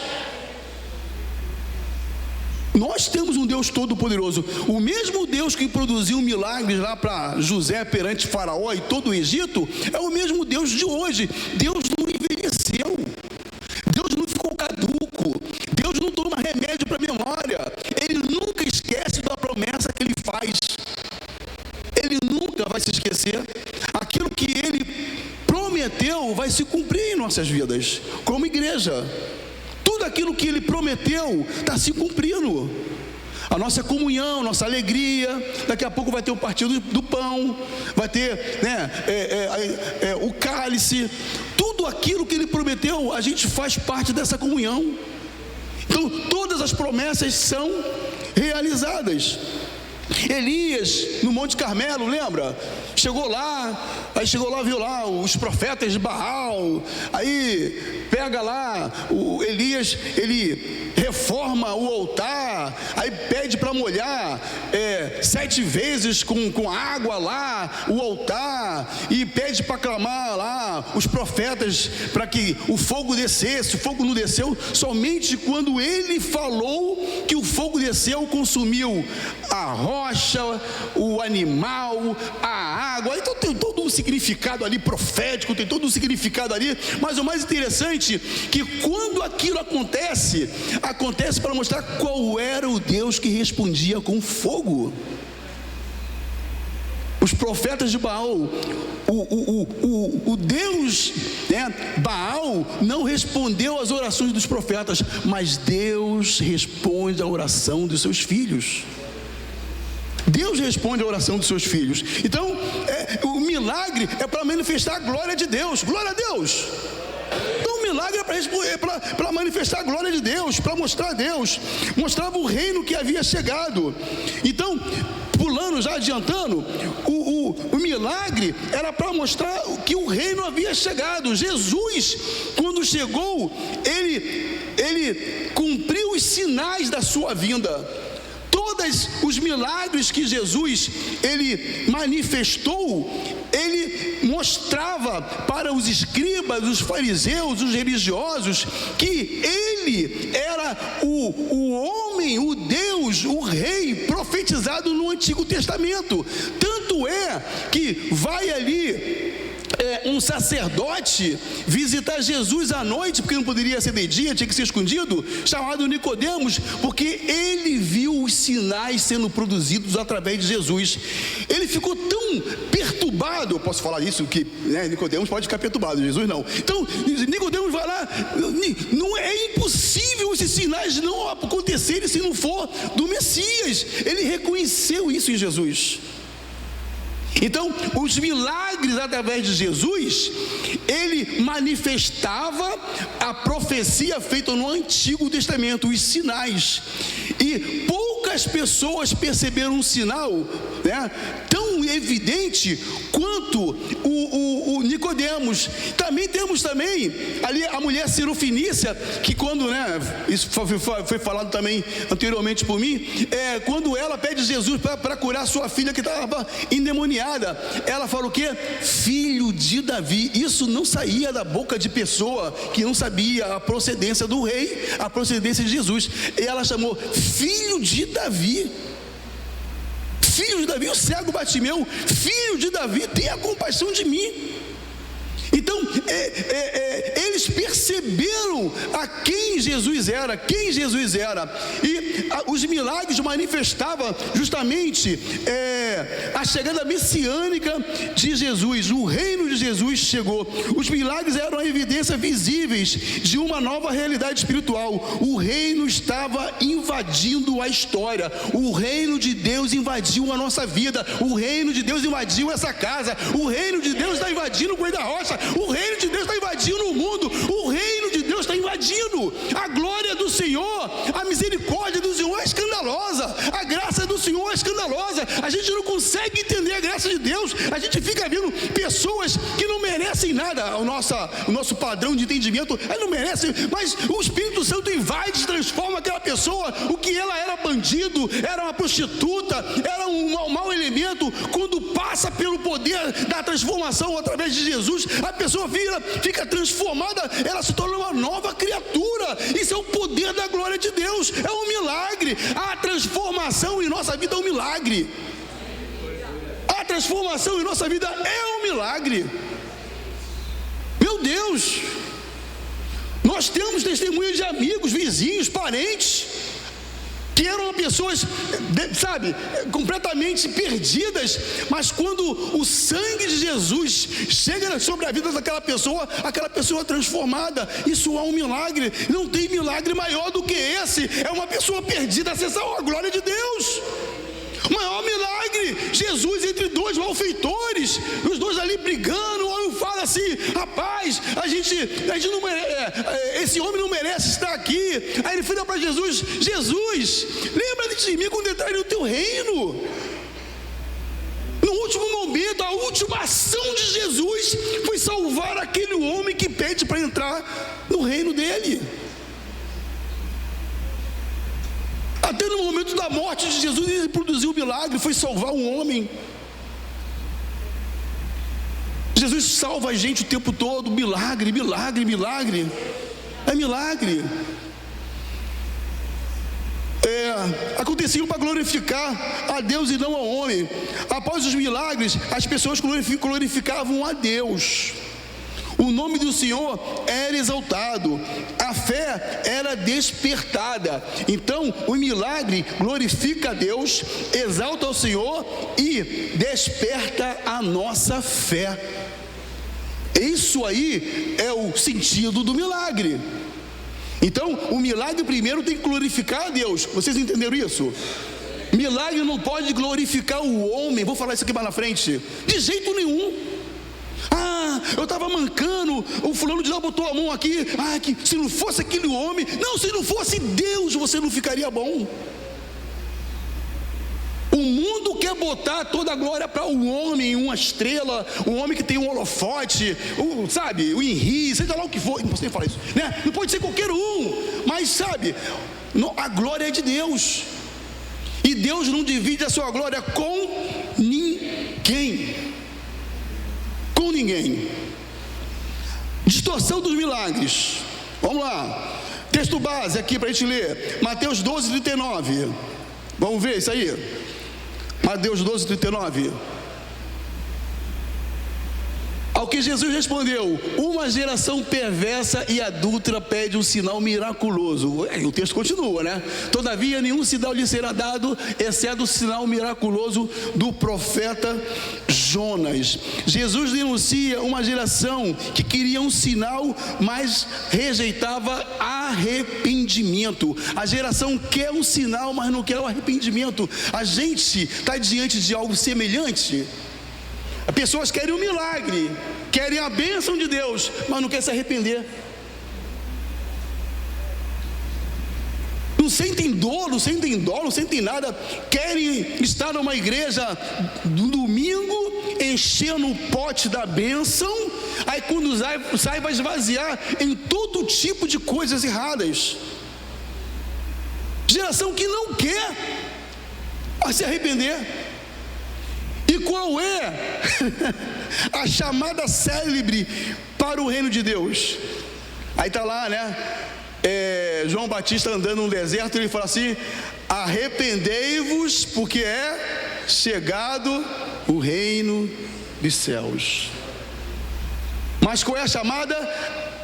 Nós temos um Deus todo-poderoso. O mesmo Deus que produziu milagres lá para José perante Faraó e todo o Egito, é o mesmo Deus de hoje. Deus não envelheceu. Deus não ficou caduco. Deus não toma remédio para a memória. Ele nunca esquece da promessa que ele faz. Ele nunca vai se esquecer. Aquilo que ele prometeu vai se cumprir em nossas vidas, como igreja. Tudo aquilo que ele prometeu está se cumprindo. A nossa comunhão, nossa alegria. Daqui a pouco vai ter o partido do pão, vai ter, né, o cálice. Tudo aquilo que ele prometeu, a gente faz parte dessa comunhão. Então todas as promessas são realizadas. Elias no Monte Carmelo, lembra? Chegou lá, viu lá os profetas de Baal. Aí pega lá, o Elias, ele reforma o altar. Aí pede para molhar 7 vezes com água lá o altar. E pede para clamar lá os profetas para que o fogo descesse. O fogo não desceu, somente quando ele falou que o fogo desceu, consumiu a rocha, o animal, a água. Então tem todo um significado ali profético, tem todo um significado ali. Mas o mais interessante é que quando aquilo acontece para mostrar qual era o Deus que respondia com fogo. Os profetas de Baal, o Deus, né, Baal não respondeu às orações dos profetas, mas Deus responde à oração dos seus filhos. Deus responde a oração dos seus filhos. Então, o milagre é para manifestar a glória de Deus. Glória a Deus. Então, o milagre é para manifestar a glória de Deus, para mostrar a Deus. Mostrava o reino que havia chegado. Então, pulando, já adiantando, o milagre era para mostrar que o reino havia chegado. Jesus, quando chegou, ele cumpriu os sinais da sua vinda. Todos os milagres que Jesus, ele manifestou, ele mostrava para os escribas, os fariseus, os religiosos, que ele era o homem, o Deus, o rei profetizado no Antigo Testamento. Tanto é que vai ali um sacerdote visitar Jesus à noite, porque não poderia ser de dia, tinha que ser escondido, chamado Nicodemos, porque ele viu os sinais sendo produzidos através de Jesus. Ele ficou tão perturbado, eu posso falar isso, que, né, Nicodemos pode ficar perturbado, Jesus não. Então Nicodemos vai lá, não é impossível esses sinais não acontecerem se não for do Messias. Ele reconheceu isso em Jesus. Então, os milagres através de Jesus, ele manifestava a profecia feita no Antigo Testamento, os sinais. E poucas poucas pessoas perceberam um sinal, né, tão evidente quanto o Nicodemos. Também temos ali a mulher Sirofenícia, que quando, né, isso foi falado também anteriormente por mim, quando ela pede Jesus para curar sua filha que estava endemoniada, ela fala o quê? Filho de Davi. Isso não saía da boca de pessoa que não sabia a procedência do rei, a procedência de Jesus. E ela chamou filho de Davi. Filho de Davi, o cego Bartimeu, filho de Davi, tenha compaixão de mim. Então, eles perceberam a quem Jesus era, e os milagres manifestavam justamente a chegada messiânica de Jesus. O reino de Jesus chegou. Os milagres eram a evidência visíveis de uma nova realidade espiritual. O reino estava invadindo a história. O reino de Deus invadiu a nossa vida. O reino de Deus invadiu essa casa. O reino de Deus está invadindo o Coelho da Rocha. O reino de Deus está invadindo o mundo. O reino de Deus está invadindo. A glória do Senhor, a misericórdia do Senhor é escandalosa. A graça do Senhor é escandalosa. A gente não consegue entender a graça de Deus. A gente fica vendo pessoas que não merecem nada. O nosso padrão de entendimento, elas não merecem, mas o Espírito Santo invade, transforma aquela pessoa. O que ela era bandido, era uma prostituta, era um mau elemento. Quando passa pelo poder da transformação através de Jesus, a pessoa fica transformada, ela se torna uma nova criatura. Isso é o poder da glória de Deus, é um milagre. A transformação em nossa vida é um milagre. A transformação em nossa vida é um milagre. Meu Deus, nós temos testemunhas de amigos, vizinhos, parentes que eram pessoas, sabe, completamente perdidas, mas quando o sangue de Jesus chega sobre a vida daquela pessoa é transformada. Isso é um milagre. Não tem milagre maior do que esse. É uma pessoa perdida acessar a glória de Deus. O maior milagre, Jesus entre dois malfeitores, os dois ali brigando. O homem fala assim: rapaz, a gente não merece, esse homem não merece estar aqui. Aí ele fala para Jesus: Jesus, lembra de mim quando entrar no teu reino. No último momento, a última ação de Jesus foi salvar aquele homem que pede para entrar no reino dele. Até no momento da morte de Jesus, ele produziu um milagre, foi salvar um homem. Jesus salva a gente o tempo todo. Milagre, milagre, milagre. É milagre. Aconteciam para glorificar a Deus e não ao homem. Após os milagres, as pessoas glorificavam a Deus. O nome do Senhor era exaltado, a fé era despertada. Então, o milagre glorifica a Deus, exalta o Senhor e desperta a nossa fé. Isso aí é o sentido do milagre. Então, o milagre primeiro tem que glorificar a Deus. Vocês entenderam isso? Milagre não pode glorificar o homem. Vou falar isso aqui mais na frente. De jeito nenhum. Eu estava mancando, o fulano de lá botou a mão aqui. Que se não fosse aquele homem, não, se não fosse Deus, você não ficaria bom. O mundo quer botar toda a glória para o homem, uma estrela, o homem que tem um holofote, sabe, o Henri, seja lá o que for. Não posso nem falar isso, né? Não pode ser qualquer um, mas sabe, a glória é de Deus. E Deus não divide a sua glória com ninguém. Com ninguém. Distorção dos milagres. Vamos lá. Texto base aqui para a gente ler. Mateus 12, 39. Vamos ver isso aí. Mateus 12, 39. Ao que Jesus respondeu: uma geração perversa e adúltera pede um sinal miraculoso. O texto continua, né? Todavia nenhum sinal lhe será dado, exceto o sinal miraculoso do profeta Jonas. Jesus denuncia uma geração que queria um sinal, mas rejeitava arrependimento. A geração quer um sinal, mas não quer o arrependimento. A gente está diante de algo semelhante. As pessoas querem um milagre, querem a bênção de Deus, mas não querem se arrepender. Não não sentem dor, não sentem dó, não sentem nada, querem estar numa igreja do domingo, enchendo o pote da bênção, aí quando sai vai esvaziar em todo tipo de coisas erradas. Geração que não quer se arrepender. E qual é a chamada célebre para o reino de Deus? Aí está lá, né? João Batista andando no deserto, ele fala assim: arrependei-vos, porque é chegado o reino dos céus. Mas qual é a chamada?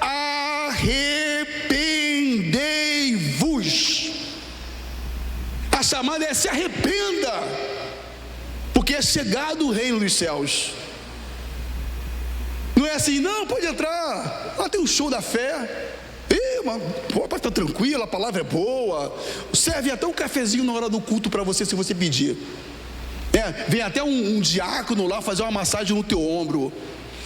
Arrependei-vos. A chamada é: se arrependa, porque é chegado o reino dos céus. Não é assim, não, pode entrar, lá tem um show da fé. Pode estar tranquilo, a palavra é boa, serve até um cafezinho na hora do culto para você, se você pedir. Vem até um diácono lá fazer uma massagem no teu ombro,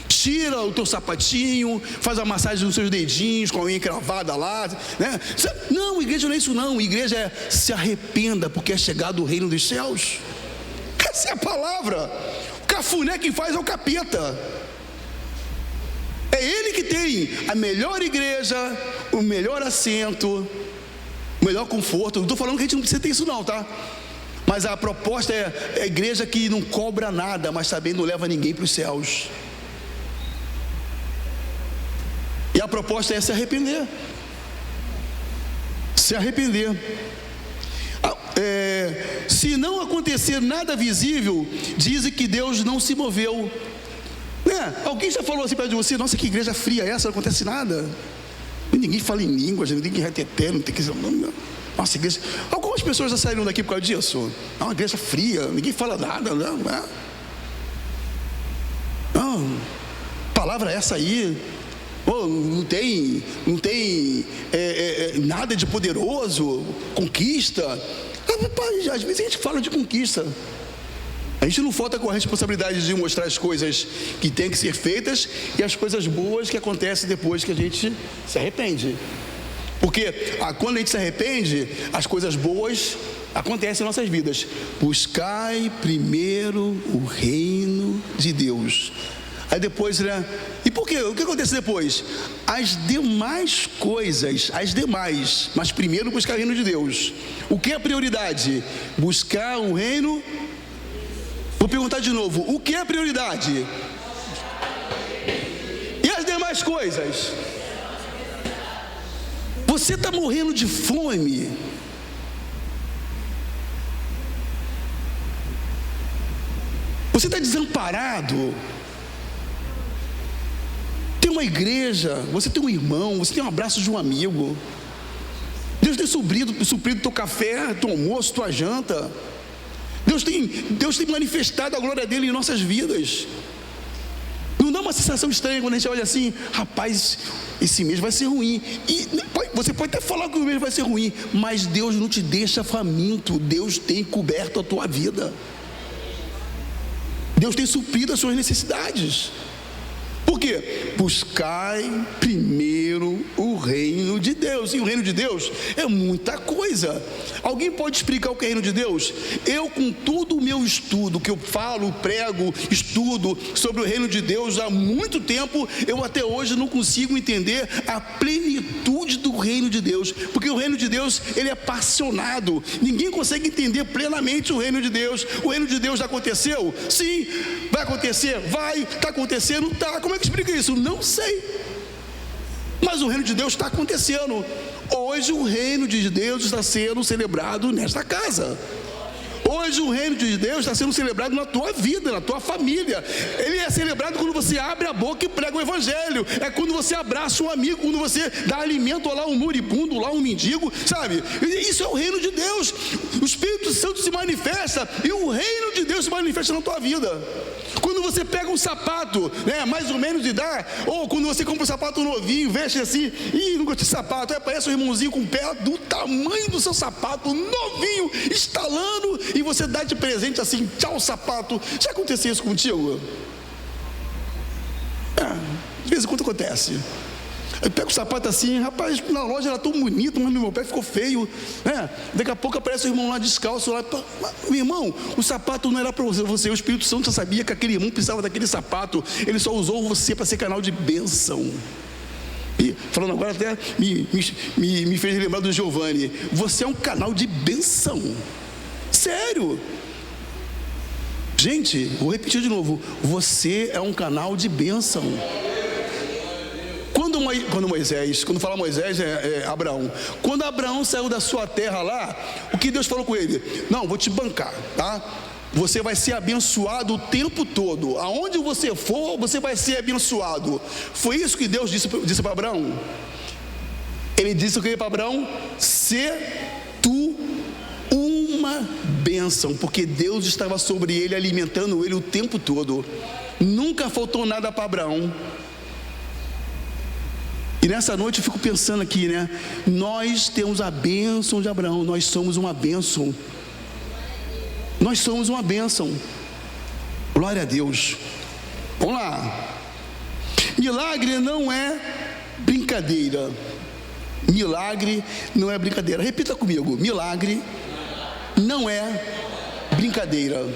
tira o teu sapatinho, faz uma massagem nos seus dedinhos com a unha encravada lá, né? Não, igreja não é isso não. Igreja é: se arrependa, porque é chegado o reino dos céus. Essa é a palavra. O cafuné quem faz é o capeta. É ele que tem a melhor igreja, o melhor assento, o melhor conforto. Não estou falando que a gente não precisa ter isso não, tá? Mas a proposta é a igreja que não cobra nada, mas também não leva ninguém para os céus. E a proposta é se arrepender. Se arrepender. Se não acontecer nada visível, dizem que Deus não se moveu. Alguém já falou assim perto de você: nossa, que igreja fria essa, não acontece nada. Ninguém fala em línguas, ninguém reteté, não tem que dizer. Nossa, igreja. Algumas pessoas já saíram daqui por causa disso. É uma igreja fria, ninguém fala nada. Não, palavra essa aí. Não tem nada de poderoso, conquista. Às vezes a gente fala de conquista. A gente não falta com a responsabilidade de mostrar as coisas que tem que ser feitas e as coisas boas que acontecem depois que a gente se arrepende. Porque quando a gente se arrepende, as coisas boas acontecem em nossas vidas. Buscai primeiro o reino de Deus. Aí depois, né? E por quê? O que acontece depois? As demais coisas, mas primeiro buscar o reino de Deus. O que é a prioridade? Buscar o reino. Vou perguntar de novo: o que é a prioridade? E as demais coisas? Você está morrendo de fome? Você está desamparado? Tem uma igreja, você tem um irmão, você tem um abraço de um amigo. Deus tem suprido teu café, teu almoço, tua janta. Deus tem manifestado a glória dele em nossas vidas. Não dá uma sensação estranha quando a gente olha assim: rapaz, esse mês vai ser ruim. E você pode até falar que o mês vai ser ruim, mas Deus não te deixa faminto. Deus tem coberto a tua vida. Deus tem suprido as suas necessidades. Por quê? Buscai primeiro o reino de Deus. E o reino de Deus é muita coisa. Alguém pode explicar o que é o reino de Deus? Eu, com todo o meu estudo, que eu falo, prego, estudo sobre o reino de Deus há muito tempo, eu até hoje não consigo entender a plenitude do reino de Deus. Porque o reino de Deus, ele é passionado. Ninguém consegue entender plenamente o reino de Deus. O reino de Deus já aconteceu? Sim. Vai acontecer? Vai. Está acontecendo? Está. Como é que explica isso? Não sei. Mas o reino de Deus está acontecendo. Hoje o reino de Deus está sendo celebrado nesta casa. Hoje o reino de Deus está sendo celebrado na tua vida, na tua família. Ele é celebrado quando você abre a boca e prega o evangelho. É quando você abraça um amigo, quando você dá alimento lá a um moribundo, lá a um mendigo, sabe? Isso é o reino de Deus. O Espírito Santo se manifesta e o reino de Deus se manifesta na tua vida. Quando você pega um sapato, né, mais ou menos de idade, ou quando você compra um sapato novinho, veste assim, não gosto de sapato, aí aparece um irmãozinho com o pé do tamanho do seu sapato, novinho, estalando, e você dá de presente assim: tchau, sapato. Já aconteceu isso contigo? De vez em quando acontece. Eu pego o sapato assim, rapaz, na loja era tão bonito, mas no meu pé ficou feio, né? Daqui a pouco aparece o irmão lá descalço, lá, meu irmão, o sapato não era para você, o Espírito Santo já sabia que aquele irmão precisava daquele sapato, ele só usou você para ser canal de bênção. E falando agora até me fez lembrar do Giovanni, você é um canal de bênção, sério. Gente, vou repetir de novo, você é um canal de bênção. Quando fala Moisés, é Abraão. Quando Abraão saiu da sua terra lá, o que Deus falou com ele? Não, vou te bancar, tá? Você vai ser abençoado o tempo todo. Aonde você for, você vai ser abençoado. Foi isso que Deus disse para Abraão. Ele disse o que para Abraão? Se tu uma bênção, porque Deus estava sobre ele, alimentando ele o tempo todo. Nunca faltou nada para Abraão. E nessa noite eu fico pensando aqui, né? Nós temos a bênção de Abraão, nós somos uma bênção. Nós somos uma bênção. Glória a Deus. Vamos lá. Milagre não é brincadeira. Milagre não é brincadeira. Repita comigo. Milagre não é brincadeira.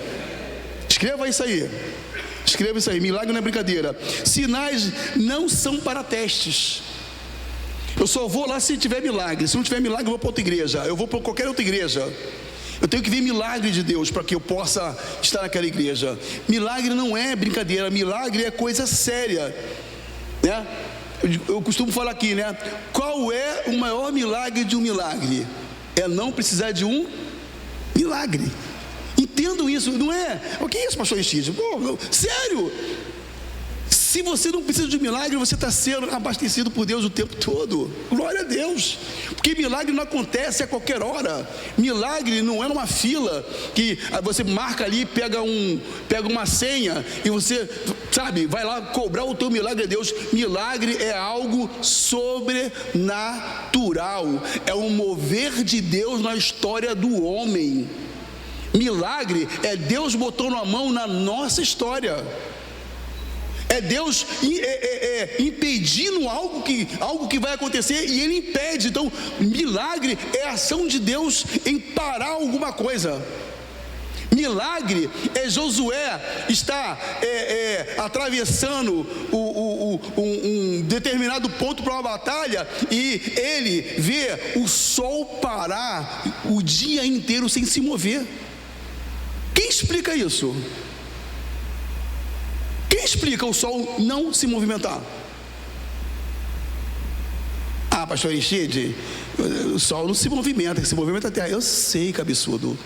Escreva isso aí. Escreva isso aí. Milagre não é brincadeira. Sinais não são para testes. Eu só vou lá se tiver milagre. Se não tiver milagre, eu vou para outra igreja. Eu vou para qualquer outra igreja. Eu tenho que ver milagre de Deus para que eu possa estar naquela igreja. Milagre não é brincadeira. Milagre é coisa séria, né? Eu costumo falar aqui, né? Qual é o maior milagre de um milagre? É não precisar de um milagre. Entendam isso, não é? O que é isso, pastor Egídio? Sério? Se você não precisa de um milagre, você está sendo abastecido por Deus o tempo todo. Glória a Deus. Porque milagre não acontece a qualquer hora. Milagre não é numa fila que você marca ali, pega uma senha e você, sabe, vai lá cobrar o teu milagre a Deus. Milagre é algo sobrenatural. É um mover de Deus na história do homem. Milagre é Deus botando a mão na nossa história. É Deus impedindo algo que vai acontecer e Ele impede. Então, milagre é a ação de Deus em parar alguma coisa. Milagre é Josué está atravessando um determinado ponto para uma batalha e ele vê o sol parar o dia inteiro sem se mover. Quem explica isso? Quem explica o sol não se movimentar? Ah, pastor Richard, o sol não se movimenta, se movimenta a terra. Eu sei, cabeçudo.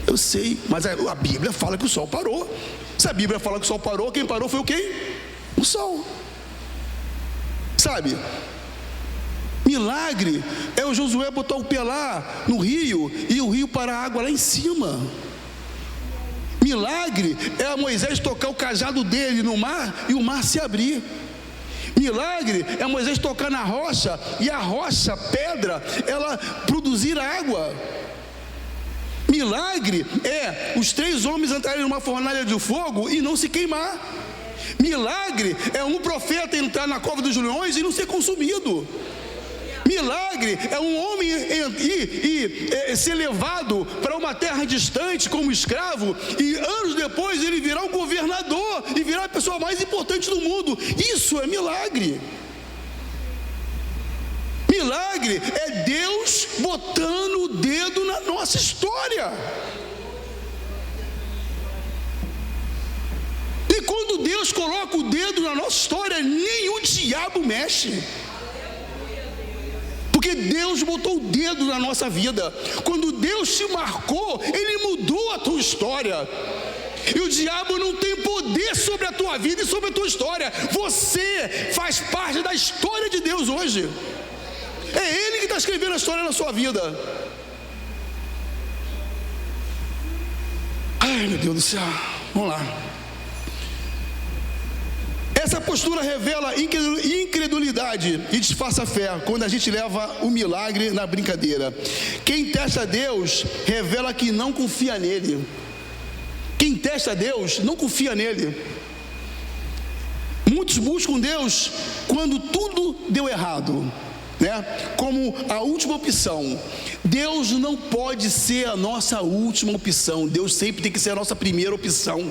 Eu sei, mas a Bíblia fala que o sol parou. Se a Bíblia fala que o sol parou, quem parou foi o quê? O sol. Sabe? Milagre é o Josué botar o pé lá no rio e o rio parar a água lá em cima. Milagre é Moisés tocar o cajado dele no mar e o mar se abrir. Milagre é Moisés tocar na rocha e a rocha, pedra, ela produzir água. Milagre é os 3 homens entrarem numa fornalha de fogo e não se queimar. Milagre é um profeta entrar na cova dos leões e não ser consumido. Milagre é um homem ser levado para uma terra distante como escravo e anos depois ele virar o governador e virar a pessoa mais importante do mundo. Isso é milagre. Milagre é Deus botando o dedo na nossa história. E quando Deus coloca o dedo na nossa história, nenhum diabo mexe. Porque Deus botou o dedo na nossa vida. Quando Deus te marcou, Ele mudou a tua história. E o diabo não tem poder sobre a tua vida e sobre a tua história. Você faz parte da história de Deus hoje. É Ele que está escrevendo a história na sua vida. Ai, meu Deus do céu. Vamos lá. Essa postura revela incredulidade e disfarça a fé, quando a gente leva o milagre na brincadeira. Quem testa Deus revela que não confia nele. Quem testa Deus não confia nele. Muitos buscam Deus quando tudo deu errado, né? Como a última opção. Deus não pode ser a nossa última opção. Deus sempre tem que ser a nossa primeira opção.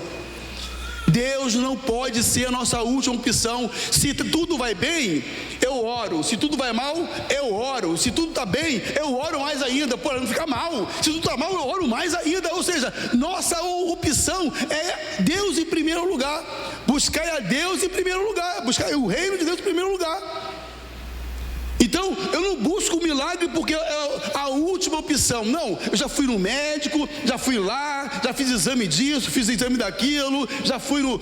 Deus não pode ser a nossa última opção. Se tudo vai bem, eu oro. Se tudo vai mal, eu oro. Se tudo está bem, eu oro mais ainda, para não ficar mal. Se tudo está mal, eu oro mais ainda. Ou seja, nossa opção é Deus em primeiro lugar. Buscar a Deus em primeiro lugar. Buscar o reino de Deus em primeiro lugar. Então, eu não busco o milagre porque é a última opção. Não, eu já fui no médico, já fui lá, já fiz exame disso, fiz exame daquilo, já fui no...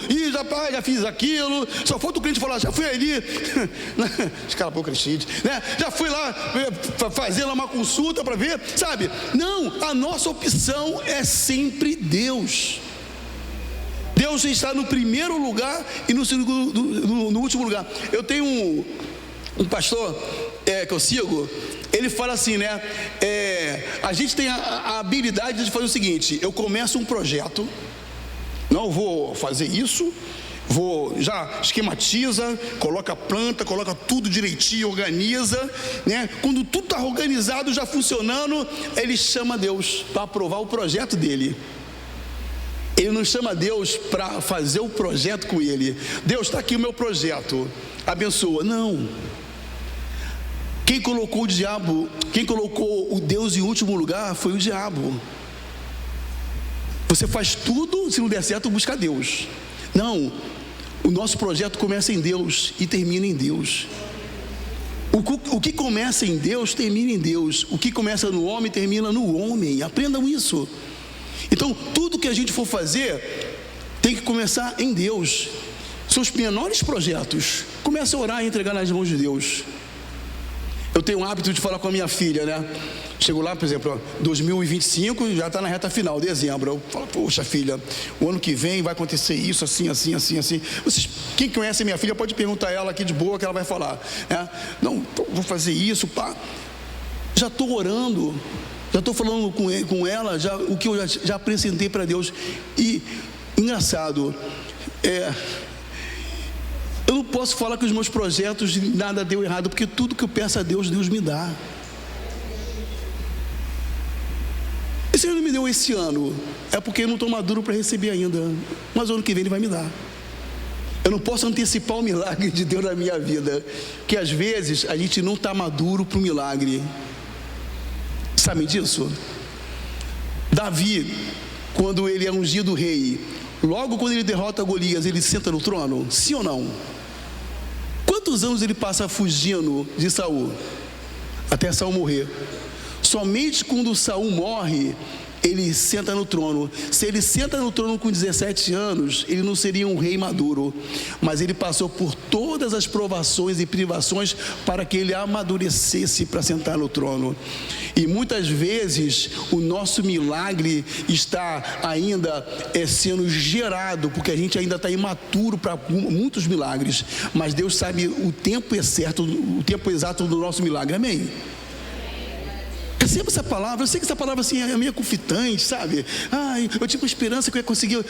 já fiz aquilo. Só falta o cliente falar, já fui ali... Escala a boca, né? Já fui lá fazer lá uma consulta para ver, sabe? Não, a nossa opção é sempre Deus. Deus está no primeiro lugar e no último lugar. Eu tenho um pastor que eu sigo, ele fala assim, né? A gente tem a habilidade de fazer o seguinte: eu começo um projeto, não vou fazer isso, já esquematiza, coloca a planta, coloca tudo direitinho, organiza, né? Quando tudo está organizado, já funcionando, ele chama Deus para aprovar o projeto dele. Ele não chama Deus para fazer o projeto com ele. Deus, está aqui o meu projeto, abençoa. Não. Quem colocou o diabo, quem colocou o Deus em último lugar foi o diabo. Você faz tudo, se não der certo, busca Deus. Não, o nosso projeto começa em Deus e termina em Deus. O que começa em Deus, termina em Deus. O que começa no homem, termina no homem. Aprendam isso. Então, tudo que a gente for fazer, tem que começar em Deus. Seus menores projetos, comece a orar e entregar nas mãos de Deus. Eu tenho o hábito de falar com a minha filha, né? Chego lá, por exemplo, 2025, já está na reta final, dezembro. Eu falo, poxa filha, o ano que vem vai acontecer isso, assim, assim, assim, assim. Vocês, quem conhece a minha filha pode perguntar a ela aqui de boa que ela vai falar, né? Não, vou fazer isso, pá. Já estou orando, já estou falando com ela, o que eu já apresentei para Deus. E, engraçado, eu não posso falar que os meus projetos nada deu errado, porque tudo que eu peço a Deus, Deus me dá. E se Ele não me deu esse ano, é porque eu não estou maduro para receber ainda. Mas o ano que vem Ele vai me dar. Eu não posso antecipar o milagre de Deus na minha vida, porque às vezes a gente não está maduro para o milagre. Sabe disso? Davi, quando ele é ungido rei, logo quando ele derrota Golias, ele senta no trono? Sim ou não? Quantos anos ele passa fugindo de Saul? Até Saul morrer. Somente quando Saul morre, ele senta no trono. Se ele senta no trono com 17 anos, ele não seria um rei maduro. Mas ele passou por todas as provações e privações para que ele amadurecesse para sentar no trono. E muitas vezes o nosso milagre está ainda sendo gerado, porque a gente ainda está imaturo para muitos milagres. Mas Deus sabe o tempo certo, o tempo exato do nosso milagre. Amém? Receba essa palavra. Eu sei que essa palavra assim é meio conflitante, sabe? Eu tinha uma esperança que eu ia conseguir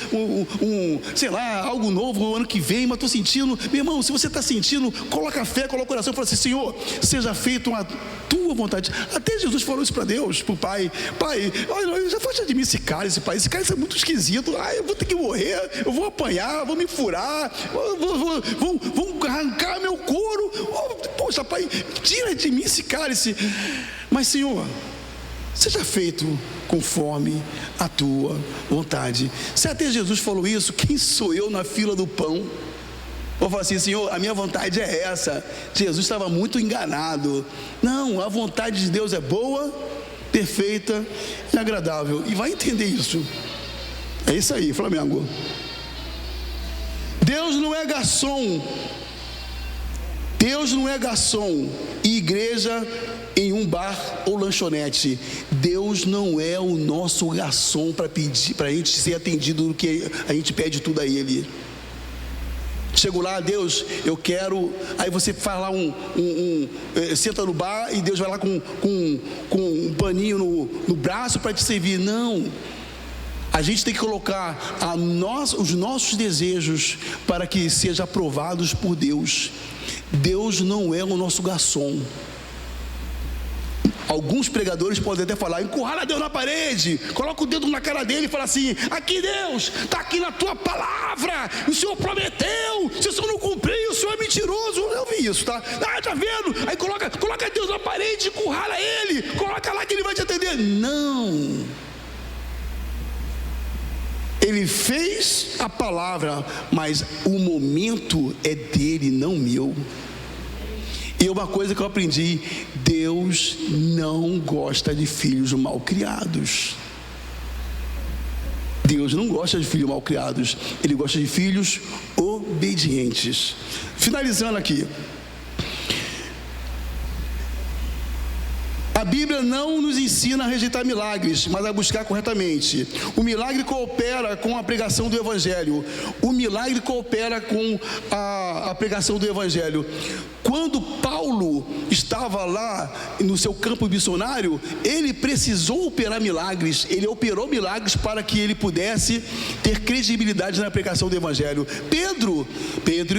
sei lá, algo novo no ano que vem, mas estou sentindo. Meu irmão, se você está sentindo, coloca a fé, coloca o coração e fala assim: Senhor, seja feito a tua vontade. Até Jesus falou isso para Deus, para o Pai: Pai, olha, já faça de mim esse cálice, Pai. Esse cálice é muito esquisito. Eu vou ter que morrer, eu vou apanhar, vou me furar, vão arrancar meu couro. Poxa, Pai, tira de mim esse cálice. Mas, Senhor, seja feito conforme a tua vontade. Se até Jesus falou isso, quem sou eu na fila do pão? Vou falar assim: Senhor, a minha vontade é essa. Jesus estava muito enganado. Não, a vontade de Deus é boa, perfeita e agradável. E vai entender isso. É isso aí, Flamengo. Deus não é garçom. Deus não é garçom e igreja em um bar ou lanchonete. Deus não é o nosso garçom para pedir, para a gente ser atendido no que a gente pede tudo a Ele. Chego lá: Deus, eu quero. Aí você faz lá senta no bar e Deus vai lá com um paninho no braço para te servir. Não. A gente tem que colocar os nossos desejos para que sejam aprovados por Deus. Deus não é o nosso garçom. Alguns pregadores podem até falar: encurrala Deus na parede, coloca o dedo na cara dele e fala assim: aqui Deus, está aqui na tua palavra, o Senhor prometeu, se o Senhor não cumpriu, o Senhor é mentiroso. Eu vi isso, tá? Tá vendo? Aí coloca Deus na parede, encurrala ele, coloca lá que ele vai te atender. Não. Ele fez a palavra, mas o momento é dele, não meu. E uma coisa que eu aprendi: Deus não gosta de filhos mal criados. Deus não gosta de filhos mal criados. Ele gosta de filhos obedientes. Finalizando aqui, a Bíblia não nos ensina a rejeitar milagres, mas a buscar corretamente. O milagre coopera com a pregação do Evangelho. O milagre coopera com a pregação do Evangelho. Quando Paulo estava lá no seu campo missionário, ele precisou operar milagres. Ele operou milagres para que ele pudesse ter credibilidade na pregação do Evangelho. Pedro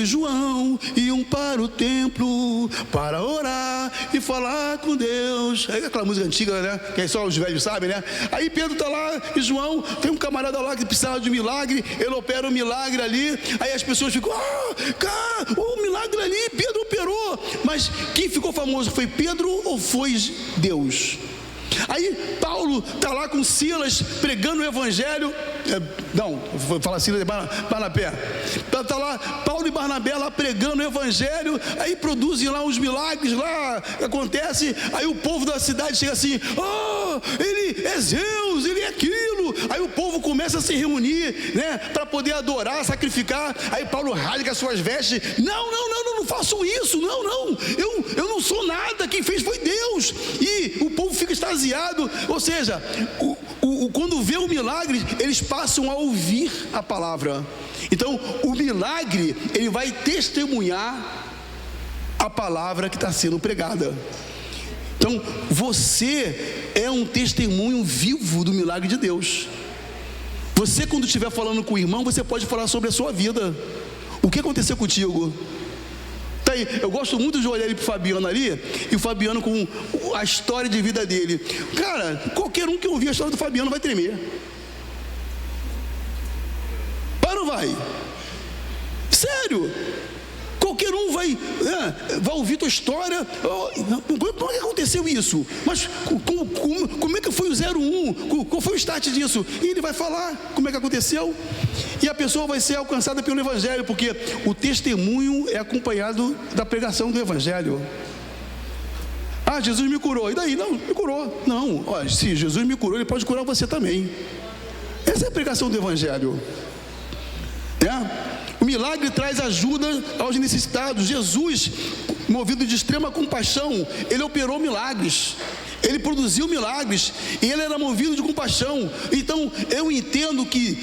e João iam para o templo para orar e falar com Deus. É aquela música antiga, né? Que só os velhos sabem, né? Aí Pedro está lá e João, tem um camarada lá que precisava de um milagre, ele opera um milagre ali. Aí as pessoas ficam: o milagre ali, Pedro operou. Mas quem ficou famoso foi Pedro ou foi Deus? Aí Paulo está lá com Silas pregando o Evangelho. Não, vou falar Silas e Barnabé. Está lá Paulo e Barnabé lá pregando o Evangelho. Aí produzem lá uns milagres lá, acontece. Aí o povo da cidade chega assim: ele é Zeus, ele é aquilo. Aí o povo começa a se reunir, né, para poder adorar, sacrificar. Aí Paulo rasga as suas vestes: não façam isso, não, eu não sou nada, quem fez foi Deus. E o povo fica extasiado. Ou seja, quando vê o milagre, eles passam a ouvir a palavra. Então o milagre, ele vai testemunhar a palavra que está sendo pregada. Então você é um testemunho vivo do milagre de Deus. Você, quando estiver falando com o irmão, você pode falar sobre a sua vida. O que aconteceu contigo? Tá aí, eu gosto muito de olhar ali para o Fabiano ali, e o Fabiano com a história de vida dele. Cara, qualquer um que ouvir a história do Fabiano vai tremer. Vai ou não vai? Sério? Qualquer um vai ouvir tua história. Como é que aconteceu isso? Mas como é que foi o 01? Qual foi o start disso? E ele vai falar como é que aconteceu. E a pessoa vai ser alcançada pelo Evangelho, porque o testemunho é acompanhado da pregação do Evangelho. Jesus me curou. E daí? Não, me curou. Não, se Jesus me curou, ele pode curar você também. Essa é a pregação do Evangelho. O milagre traz ajuda aos necessitados. Jesus, movido de extrema compaixão, ele operou milagres, ele produziu milagres, e ele era movido de compaixão. Então eu entendo que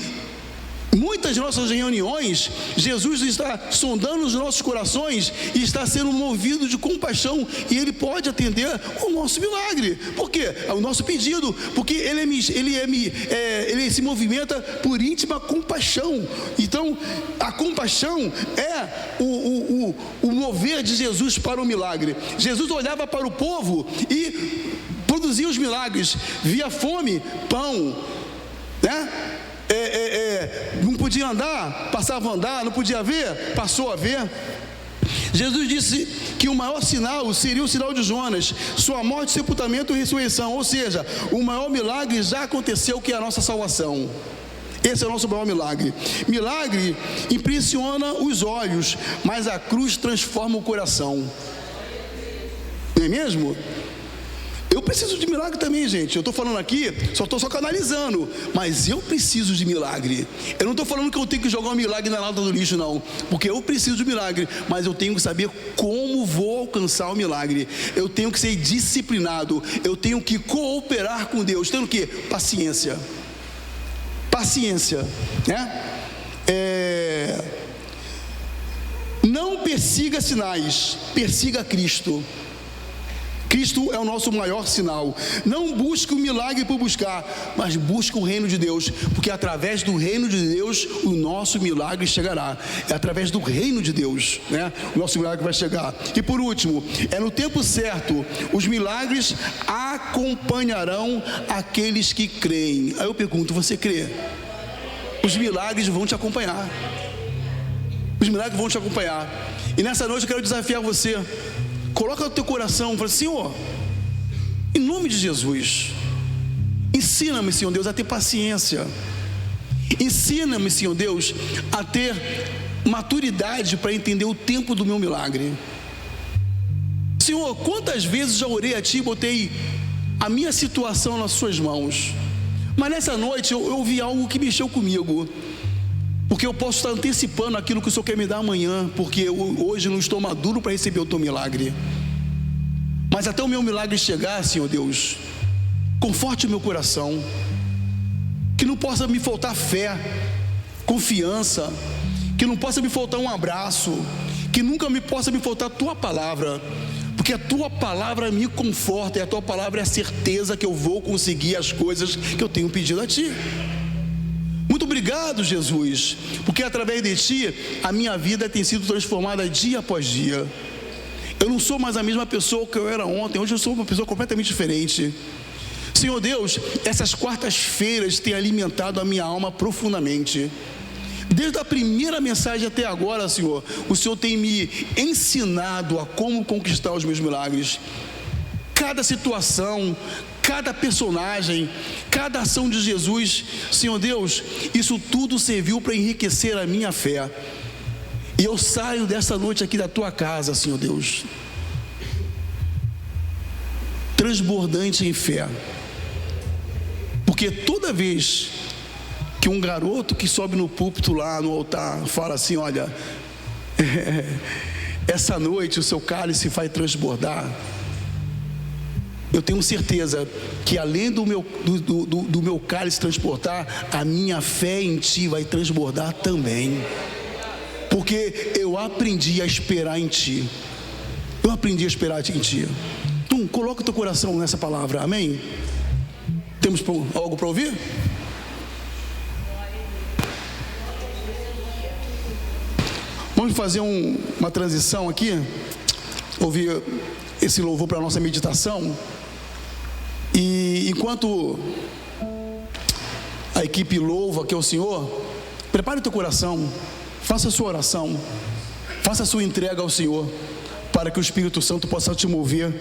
muitas nossas reuniões, Jesus está sondando os nossos corações e está sendo movido de compaixão, e ele pode atender o nosso milagre. Por quê? É o nosso pedido, porque ele se movimenta por íntima compaixão. Então a compaixão é o mover de Jesus para o milagre. Jesus olhava para o povo e produzia os milagres. Via fome, pão, né? Não podia andar, passava a andar. Não podia ver, passou a ver. Jesus disse que o maior sinal seria o sinal de Jonas: sua morte, sepultamento e ressurreição. Ou seja, o maior milagre já aconteceu, que é a nossa salvação. Esse é o nosso maior milagre. Milagre impressiona os olhos, mas a cruz transforma o coração. Não é mesmo? Eu preciso de milagre também, gente. Eu estou falando aqui, estou só canalizando, mas eu preciso de milagre. Eu não estou falando que eu tenho que jogar um milagre na lata do lixo, não, porque eu preciso de milagre, mas eu tenho que saber como vou alcançar o milagre. Eu tenho que ser disciplinado, eu tenho que cooperar com Deus. Tendo o quê? Paciência. Paciência, né? Não persiga sinais, persiga Cristo. Cristo é o nosso maior sinal. Não busque o milagre por buscar, mas busque o reino de Deus, porque através do reino de Deus o nosso milagre chegará. É através do reino de Deus, né? O nosso milagre vai chegar. E por último, é no tempo certo. Os milagres acompanharão aqueles que creem. Aí eu pergunto, você crê? Os milagres vão te acompanhar. Os milagres vão te acompanhar. E nessa noite eu quero desafiar você. Coloca no teu coração e fala: Senhor, em nome de Jesus, ensina-me, Senhor Deus, a ter paciência. Ensina-me, Senhor Deus, a ter maturidade para entender o tempo do meu milagre. Senhor, quantas vezes já orei a Ti e botei a minha situação nas Suas mãos, mas nessa noite eu ouvi algo que mexeu comigo, porque eu posso estar antecipando aquilo que o Senhor quer me dar amanhã, porque eu hoje não estou maduro para receber o Teu milagre. Mas até o meu milagre chegar, Senhor Deus, conforte o meu coração, que não possa me faltar fé, confiança, que não possa me faltar um abraço, que nunca possa me faltar a Tua palavra, porque a Tua palavra me conforta, e a Tua palavra é a certeza que eu vou conseguir as coisas que eu tenho pedido a Ti. Muito obrigado, Jesus, porque através de Ti a minha vida tem sido transformada dia após dia. Eu não sou mais a mesma pessoa que eu era ontem. Hoje eu sou uma pessoa completamente diferente. Senhor Deus, essas quartas-feiras têm alimentado a minha alma profundamente. Desde a primeira mensagem até agora, Senhor, o Senhor tem me ensinado a como conquistar os meus milagres. Cada situação, cada personagem, cada ação de Jesus, Senhor Deus, isso tudo serviu para enriquecer a minha fé. E eu saio dessa noite aqui da Tua casa, Senhor Deus, transbordante em fé, porque toda vez que um garoto que sobe no púlpito lá no altar fala assim: olha, essa noite o seu cálice vai transbordar, eu tenho certeza que além do meu cálice transportar, a minha fé em Ti vai transbordar também, porque eu aprendi a esperar em Ti. Eu aprendi a esperar em Ti. Então, coloca o teu coração nessa palavra, amém? Temos algo para ouvir? Vamos fazer uma transição aqui, ouvir esse louvor para a nossa meditação. E enquanto a equipe louva aqui ao Senhor, prepare o teu coração, faça a sua oração, faça a sua entrega ao Senhor, para que o Espírito Santo possa te mover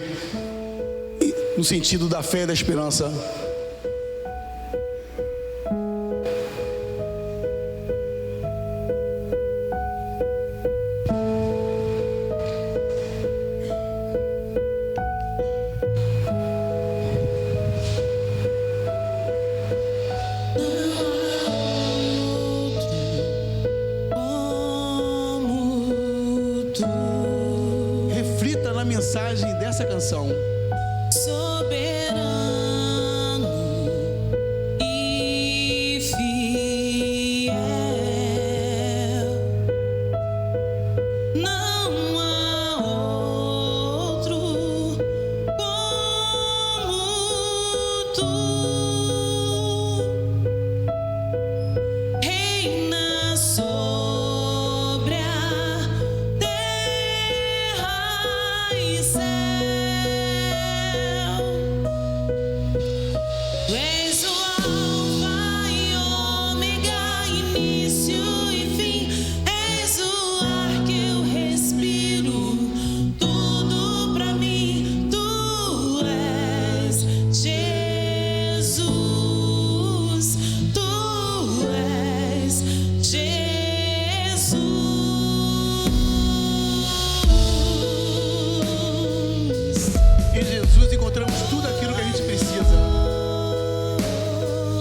no sentido da fé e da esperança. Mensagem dessa canção. Soberano e fiel, não há outro como Tu. Reina sobre a terra e céu. Tu és o Alfa e Ômega, início e fim. És o ar que eu respiro, tudo pra mim. Tu és Jesus, Tu és Jesus. Em Jesus encontramos tudo aquilo que a gente precisa.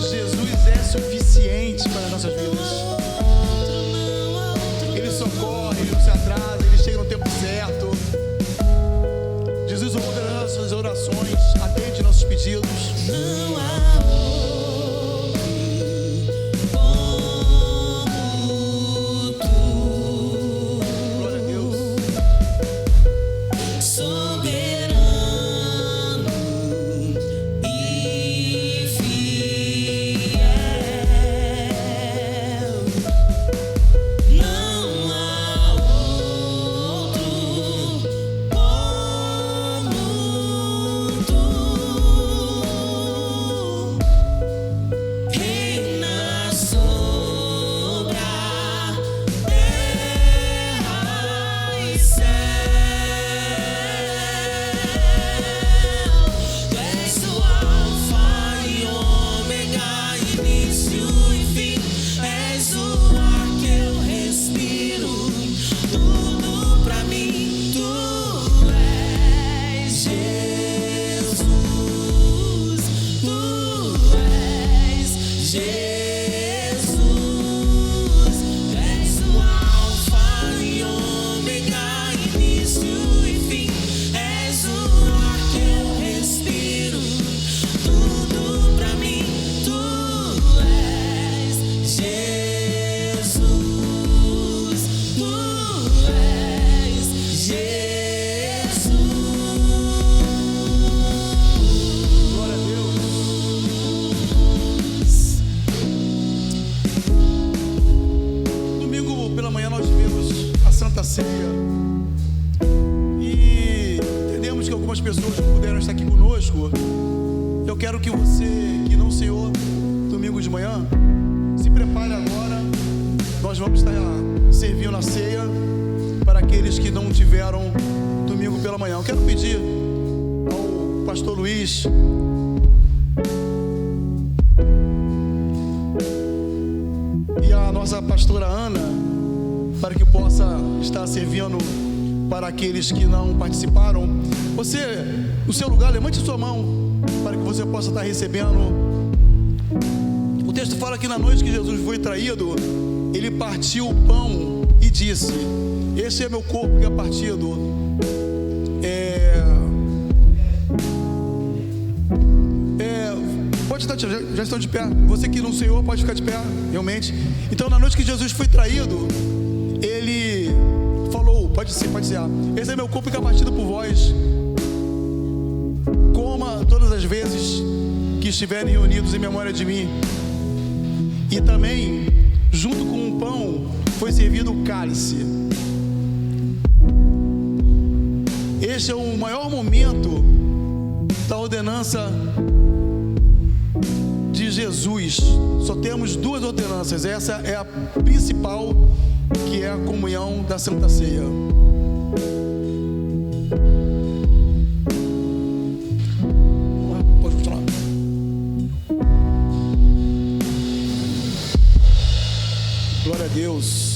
Jesus é suficiente para as nossas vidas. Ele socorre, Ele não se atrasa, Ele chega no tempo certo. Jesus ouve as nossas orações, atende nossos pedidos. Não há outro como Tu. Glória a Deus. Soberano conosco. Eu quero que você que não ceou domingo de manhã, se prepare agora. Nós vamos estar servindo a ceia para aqueles que não tiveram domingo pela manhã. Eu quero pedir ao pastor Luiz e a nossa pastora Ana para que possa estar servindo para aqueles que não participaram. Você, no seu lugar, levante sua mão para que você possa estar recebendo. O texto fala que na noite que Jesus foi traído, ele partiu o pão e disse: esse é meu corpo que é partido. Pode estar, já estão de pé. Você que não Senhor pode ficar de pé, realmente. Então, na noite que Jesus foi traído, ele falou: pode ser, esse é meu corpo que é partido por vós. Coma todas as vezes que estiverem reunidos em memória de mim. E também, junto com o pão, foi servido o cálice. Este é o maior momento da ordenança de Jesus. Só temos duas ordenanças. Essa é a principal, que é a comunhão da Santa Ceia. Pode continuar. Glória a Deus.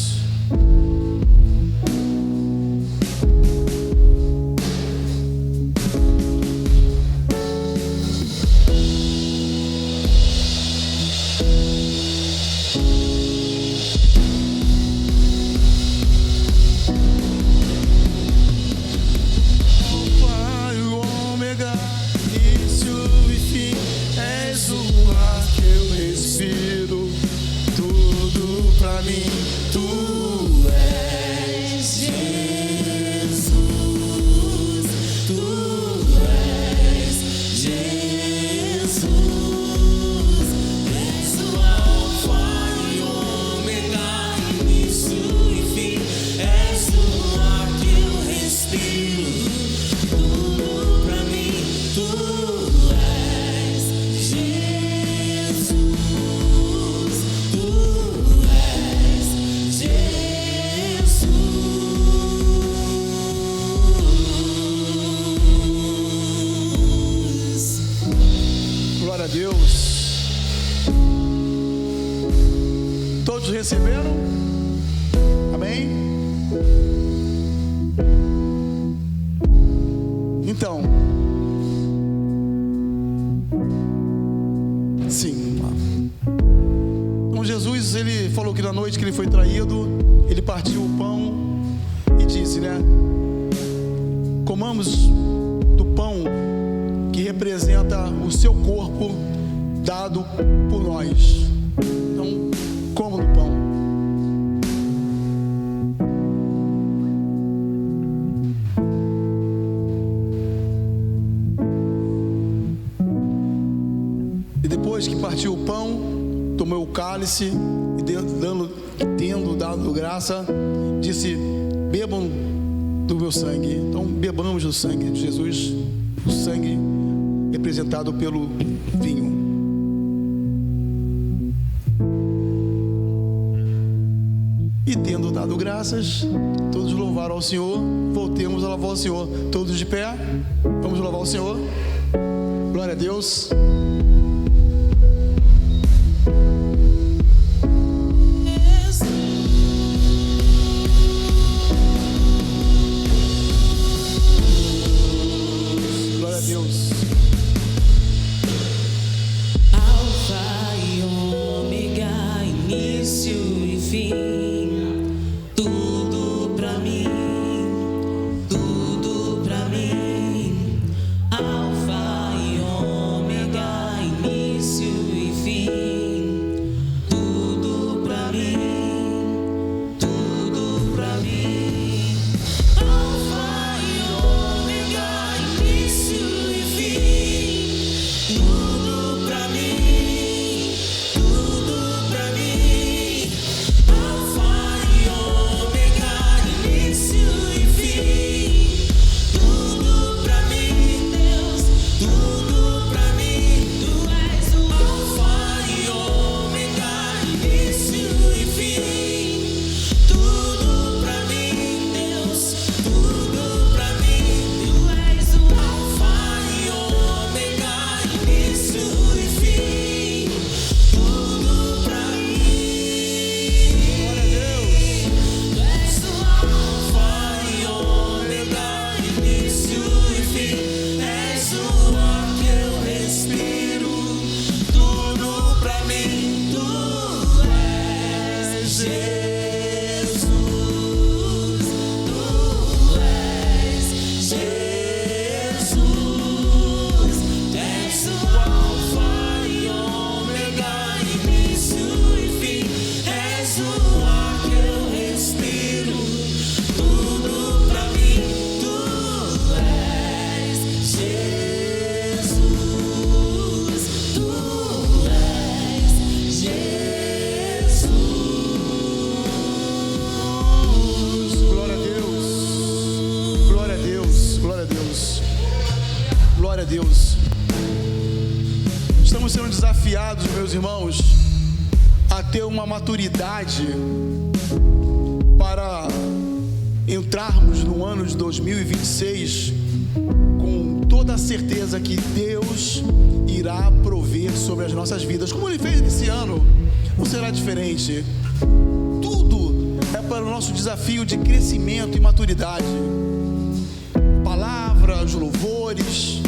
Todos receberam? Amém? Então, sim. Então Jesus, ele falou que na noite que ele foi traído, ele partiu o pão e disse, né? Comamos do pão que representa o seu corpo dado por nós. Então, como do pão. E depois que partiu o pão, tomou o cálice e tendo dado graça, disse: bebam do meu sangue. Então bebamos do sangue de Jesus, o sangue representado pelo vinho. E tendo dado graças, todos louvaram ao Senhor. Voltemos a louvar ao Senhor. Todos de pé, vamos louvar ao Senhor. Glória a Deus. Glória a Deus. Alfa e ômega, início e fim. Alfa e ômega, início e fim. Deus. Estamos sendo desafiados, meus irmãos, a ter uma maturidade para entrarmos no ano de 2026 com toda a certeza que Deus irá prover sobre as nossas vidas. Como Ele fez nesse ano, não será diferente. Tudo é para o nosso desafio de crescimento e maturidade. Palavra, os louvores,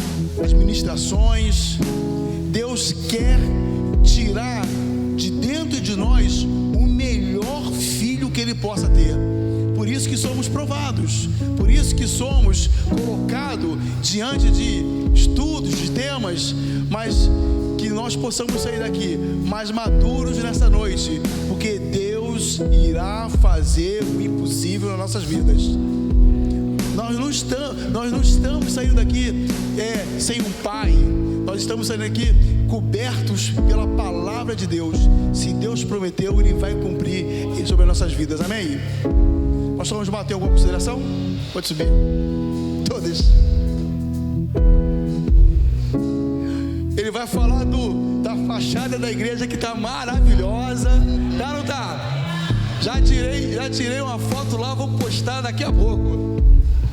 as ministrações. Deus quer tirar de dentro de nós o melhor filho que Ele possa ter. Por isso que somos provados, por isso que somos colocados diante de estudos, de temas, mas que nós possamos sair daqui mais maduros nessa noite, porque Deus irá fazer o impossível nas nossas vidas. Nós não estamos saindo daqui sem um pai. Nós estamos saindo aqui cobertos pela palavra de Deus. Se Deus prometeu, Ele vai cumprir sobre as nossas vidas. Amém? Pastor, vamos bater alguma consideração? Pode subir. Todos. Ele vai falar da fachada da igreja que está maravilhosa. Tá ou não tá? Já tirei uma foto lá, vou postar daqui a pouco.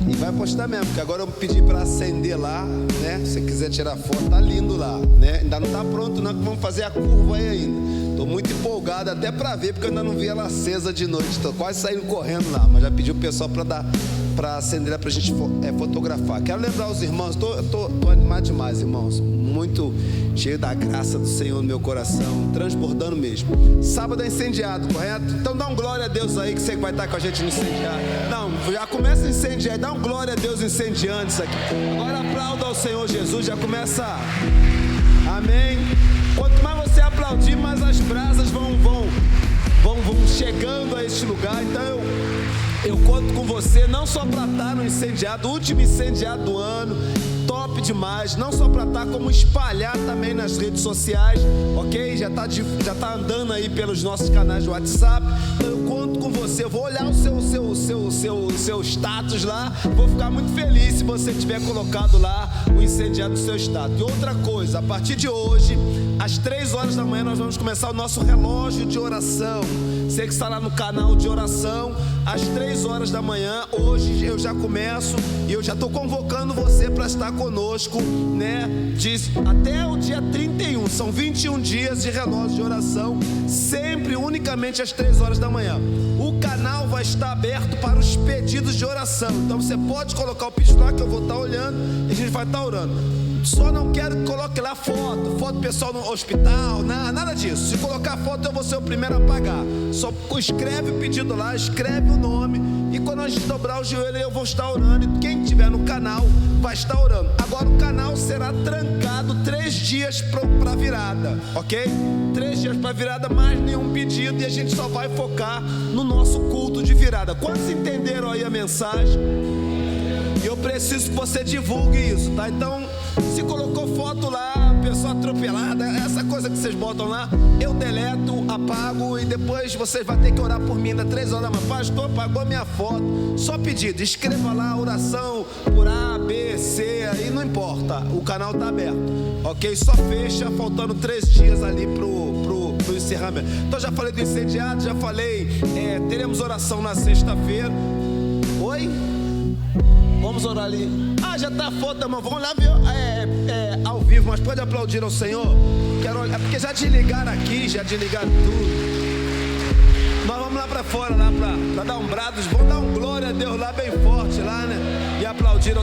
E vai postar mesmo, porque agora eu pedi para acender lá, né? Se você quiser tirar foto, tá lindo lá, né? Ainda não tá pronto não, que vamos fazer a curva aí ainda. Tô muito empolgado até para ver, porque eu ainda não vi ela acesa de noite. Tô quase saindo correndo lá, mas já pedi o pessoal para acender lá pra gente fotografar. Quero lembrar os irmãos, tô animado demais, irmãos. Muito cheio da graça do Senhor no meu coração, transbordando mesmo. Sábado é incendiado, correto? Então dá um glória a Deus aí, que você vai estar com a gente no incendiado. Não, já começa a incendiar, dá um glória a Deus incendiando isso aqui. Agora aplauda ao Senhor Jesus, já começa. Amém. Quanto mais você aplaudir, mais as brasas vão chegando a este lugar. Então eu conto com você, não só para estar no incendiado, último incendiado do ano, top demais, não só para estar, como espalhar também nas redes sociais, ok? Já tá andando aí pelos nossos canais de WhatsApp. Então eu conto com você, eu vou olhar o seu status lá, vou ficar muito feliz se você tiver colocado lá o incendiado do seu status. E outra coisa, a partir de hoje, às 3 horas da manhã, nós vamos começar o nosso relógio de oração. Você que está lá no canal de oração, às 3 horas da manhã, hoje eu já começo e eu já estou convocando você para estar conosco, né? Até o dia 31, são 21 dias de relógio de oração, sempre, unicamente às 3 horas da manhã. O canal vai estar aberto para os pedidos de oração, então você pode colocar o pedido lá que eu vou estar olhando e a gente vai estar orando. Só não quero que coloque lá foto pessoal no hospital, nada disso. Se colocar foto, eu vou ser o primeiro a pagar. Só escreve o pedido lá, escreve o nome, e quando a gente dobrar o joelho, eu vou estar orando, e quem estiver no canal vai estar orando. Agora o canal será trancado 3 dias para virada, ok? 3 dias para virada, mais nenhum pedido, e a gente só vai focar no nosso culto de virada. Quantos entenderam aí a mensagem? E eu preciso que você divulgue isso, tá? Então, se colocou foto lá, pessoa atropelada, essa coisa que vocês botam lá, eu deleto, apago, e depois vocês vão ter que orar por mim ainda 3 horas. Mas pastor, apagou minha foto. Só pedido, escreva lá oração por A, B, C, aí não importa, o canal tá aberto, ok? Só fecha, faltando 3 dias ali pro encerramento. Então já falei do incendiado, já falei, teremos oração na sexta-feira. Oi? Vamos orar ali. Já tá foto, irmão. Vamos lá ver ao vivo, mas pode aplaudir ao Senhor. Quero olhar, porque já desligaram aqui, já desligaram tudo. Nós vamos lá pra fora, lá pra dar um brado. Vamos dar um glória a Deus lá bem forte, lá, né? E aplaudir.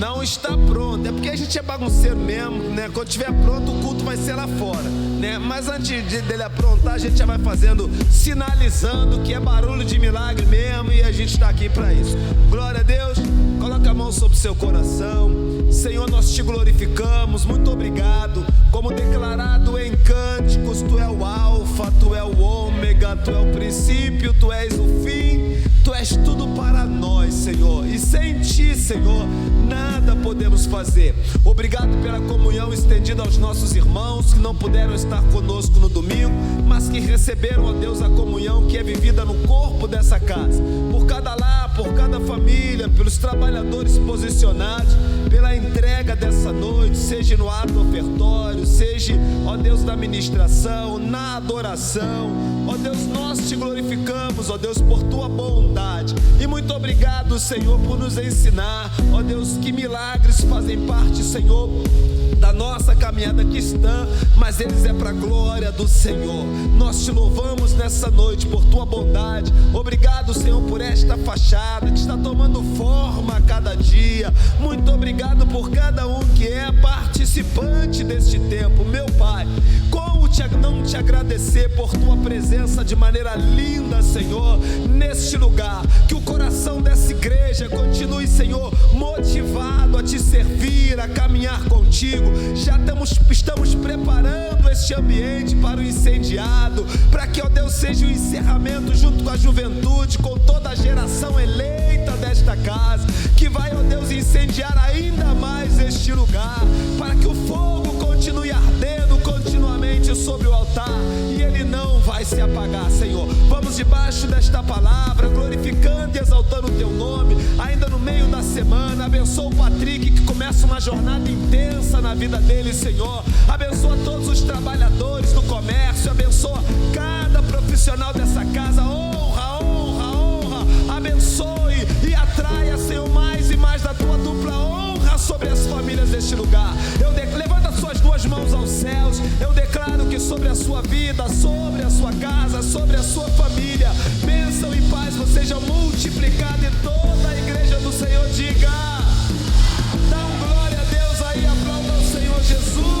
Não está pronto. É porque a gente é bagunceiro mesmo, né? Quando estiver pronto, o culto vai ser lá fora, né? Mas antes dele aprontar, a gente já vai fazendo, sinalizando que é barulho de milagre mesmo, e a gente está aqui para isso. Glória a Deus. Coloca a mão sobre o seu coração. Senhor, nós te glorificamos, muito obrigado. Como declarado em cânticos, tu é o alfa, tu é o ômega, tu é o princípio, tu és o fim, tu és tudo para nós, Senhor. E sem ti, Senhor, nada podemos fazer. Obrigado pela comunhão estendida aos nossos irmãos que não puderam estar conosco no domingo, mas que receberam, ó Deus, a comunhão que é vivida no corpo dessa casa. Por cada lar, por cada família, pelos trabalhadores posicionados, pela entrega dessa noite, seja no ato ofertório, seja, ó Deus, na ministração, na adoração. Ó Deus, nós te glorificamos, ó Deus, por tua bondade. E muito obrigado, Senhor, por nos ensinar, ó Deus, que milagres fazem parte, Senhor, da nossa caminhada cristã, mas eles é para a glória do Senhor. Nós te louvamos nessa noite por tua bondade. Obrigado, Senhor, por esta fachada que está tomando forma a cada dia. Muito obrigado por cada um que é participante deste tempo. Meu Pai, como não te agradecer por tua presença de maneira linda, Senhor, neste lugar. Que o coração dessa igreja continue, Senhor, motivado a te servir, a caminhar contigo. Já estamos preparando este ambiente para o incendiado, para que, ó Deus, seja o encerramento junto com a juventude, com toda a geração eleita desta casa, que vai, ó Deus, incendiar ainda mais este lugar, para que o fogo continue ardendo continuamente sobre o altar e ele não vai se apagar, Senhor. Vamos debaixo desta palavra, glorificando e exaltando o teu nome, ainda no meio da semana. Abençoa o Patrick, que começa uma jornada intensa na vida dele, Senhor. Abençoa todos os trabalhadores do comércio, abençoa cada profissional dessa casa. Honra, honra, honra. Abençoe e atraia, Senhor, mais e mais da tua dupla honra sobre as famílias deste lugar. Levanta suas duas mãos aos céus. Eu declaro que sobre a sua vida, sobre a sua casa, sobre a sua família, bênção e paz seja multiplicada, e toda a igreja do Senhor diga: dá glória a Deus aí, aplauda o Senhor Jesus.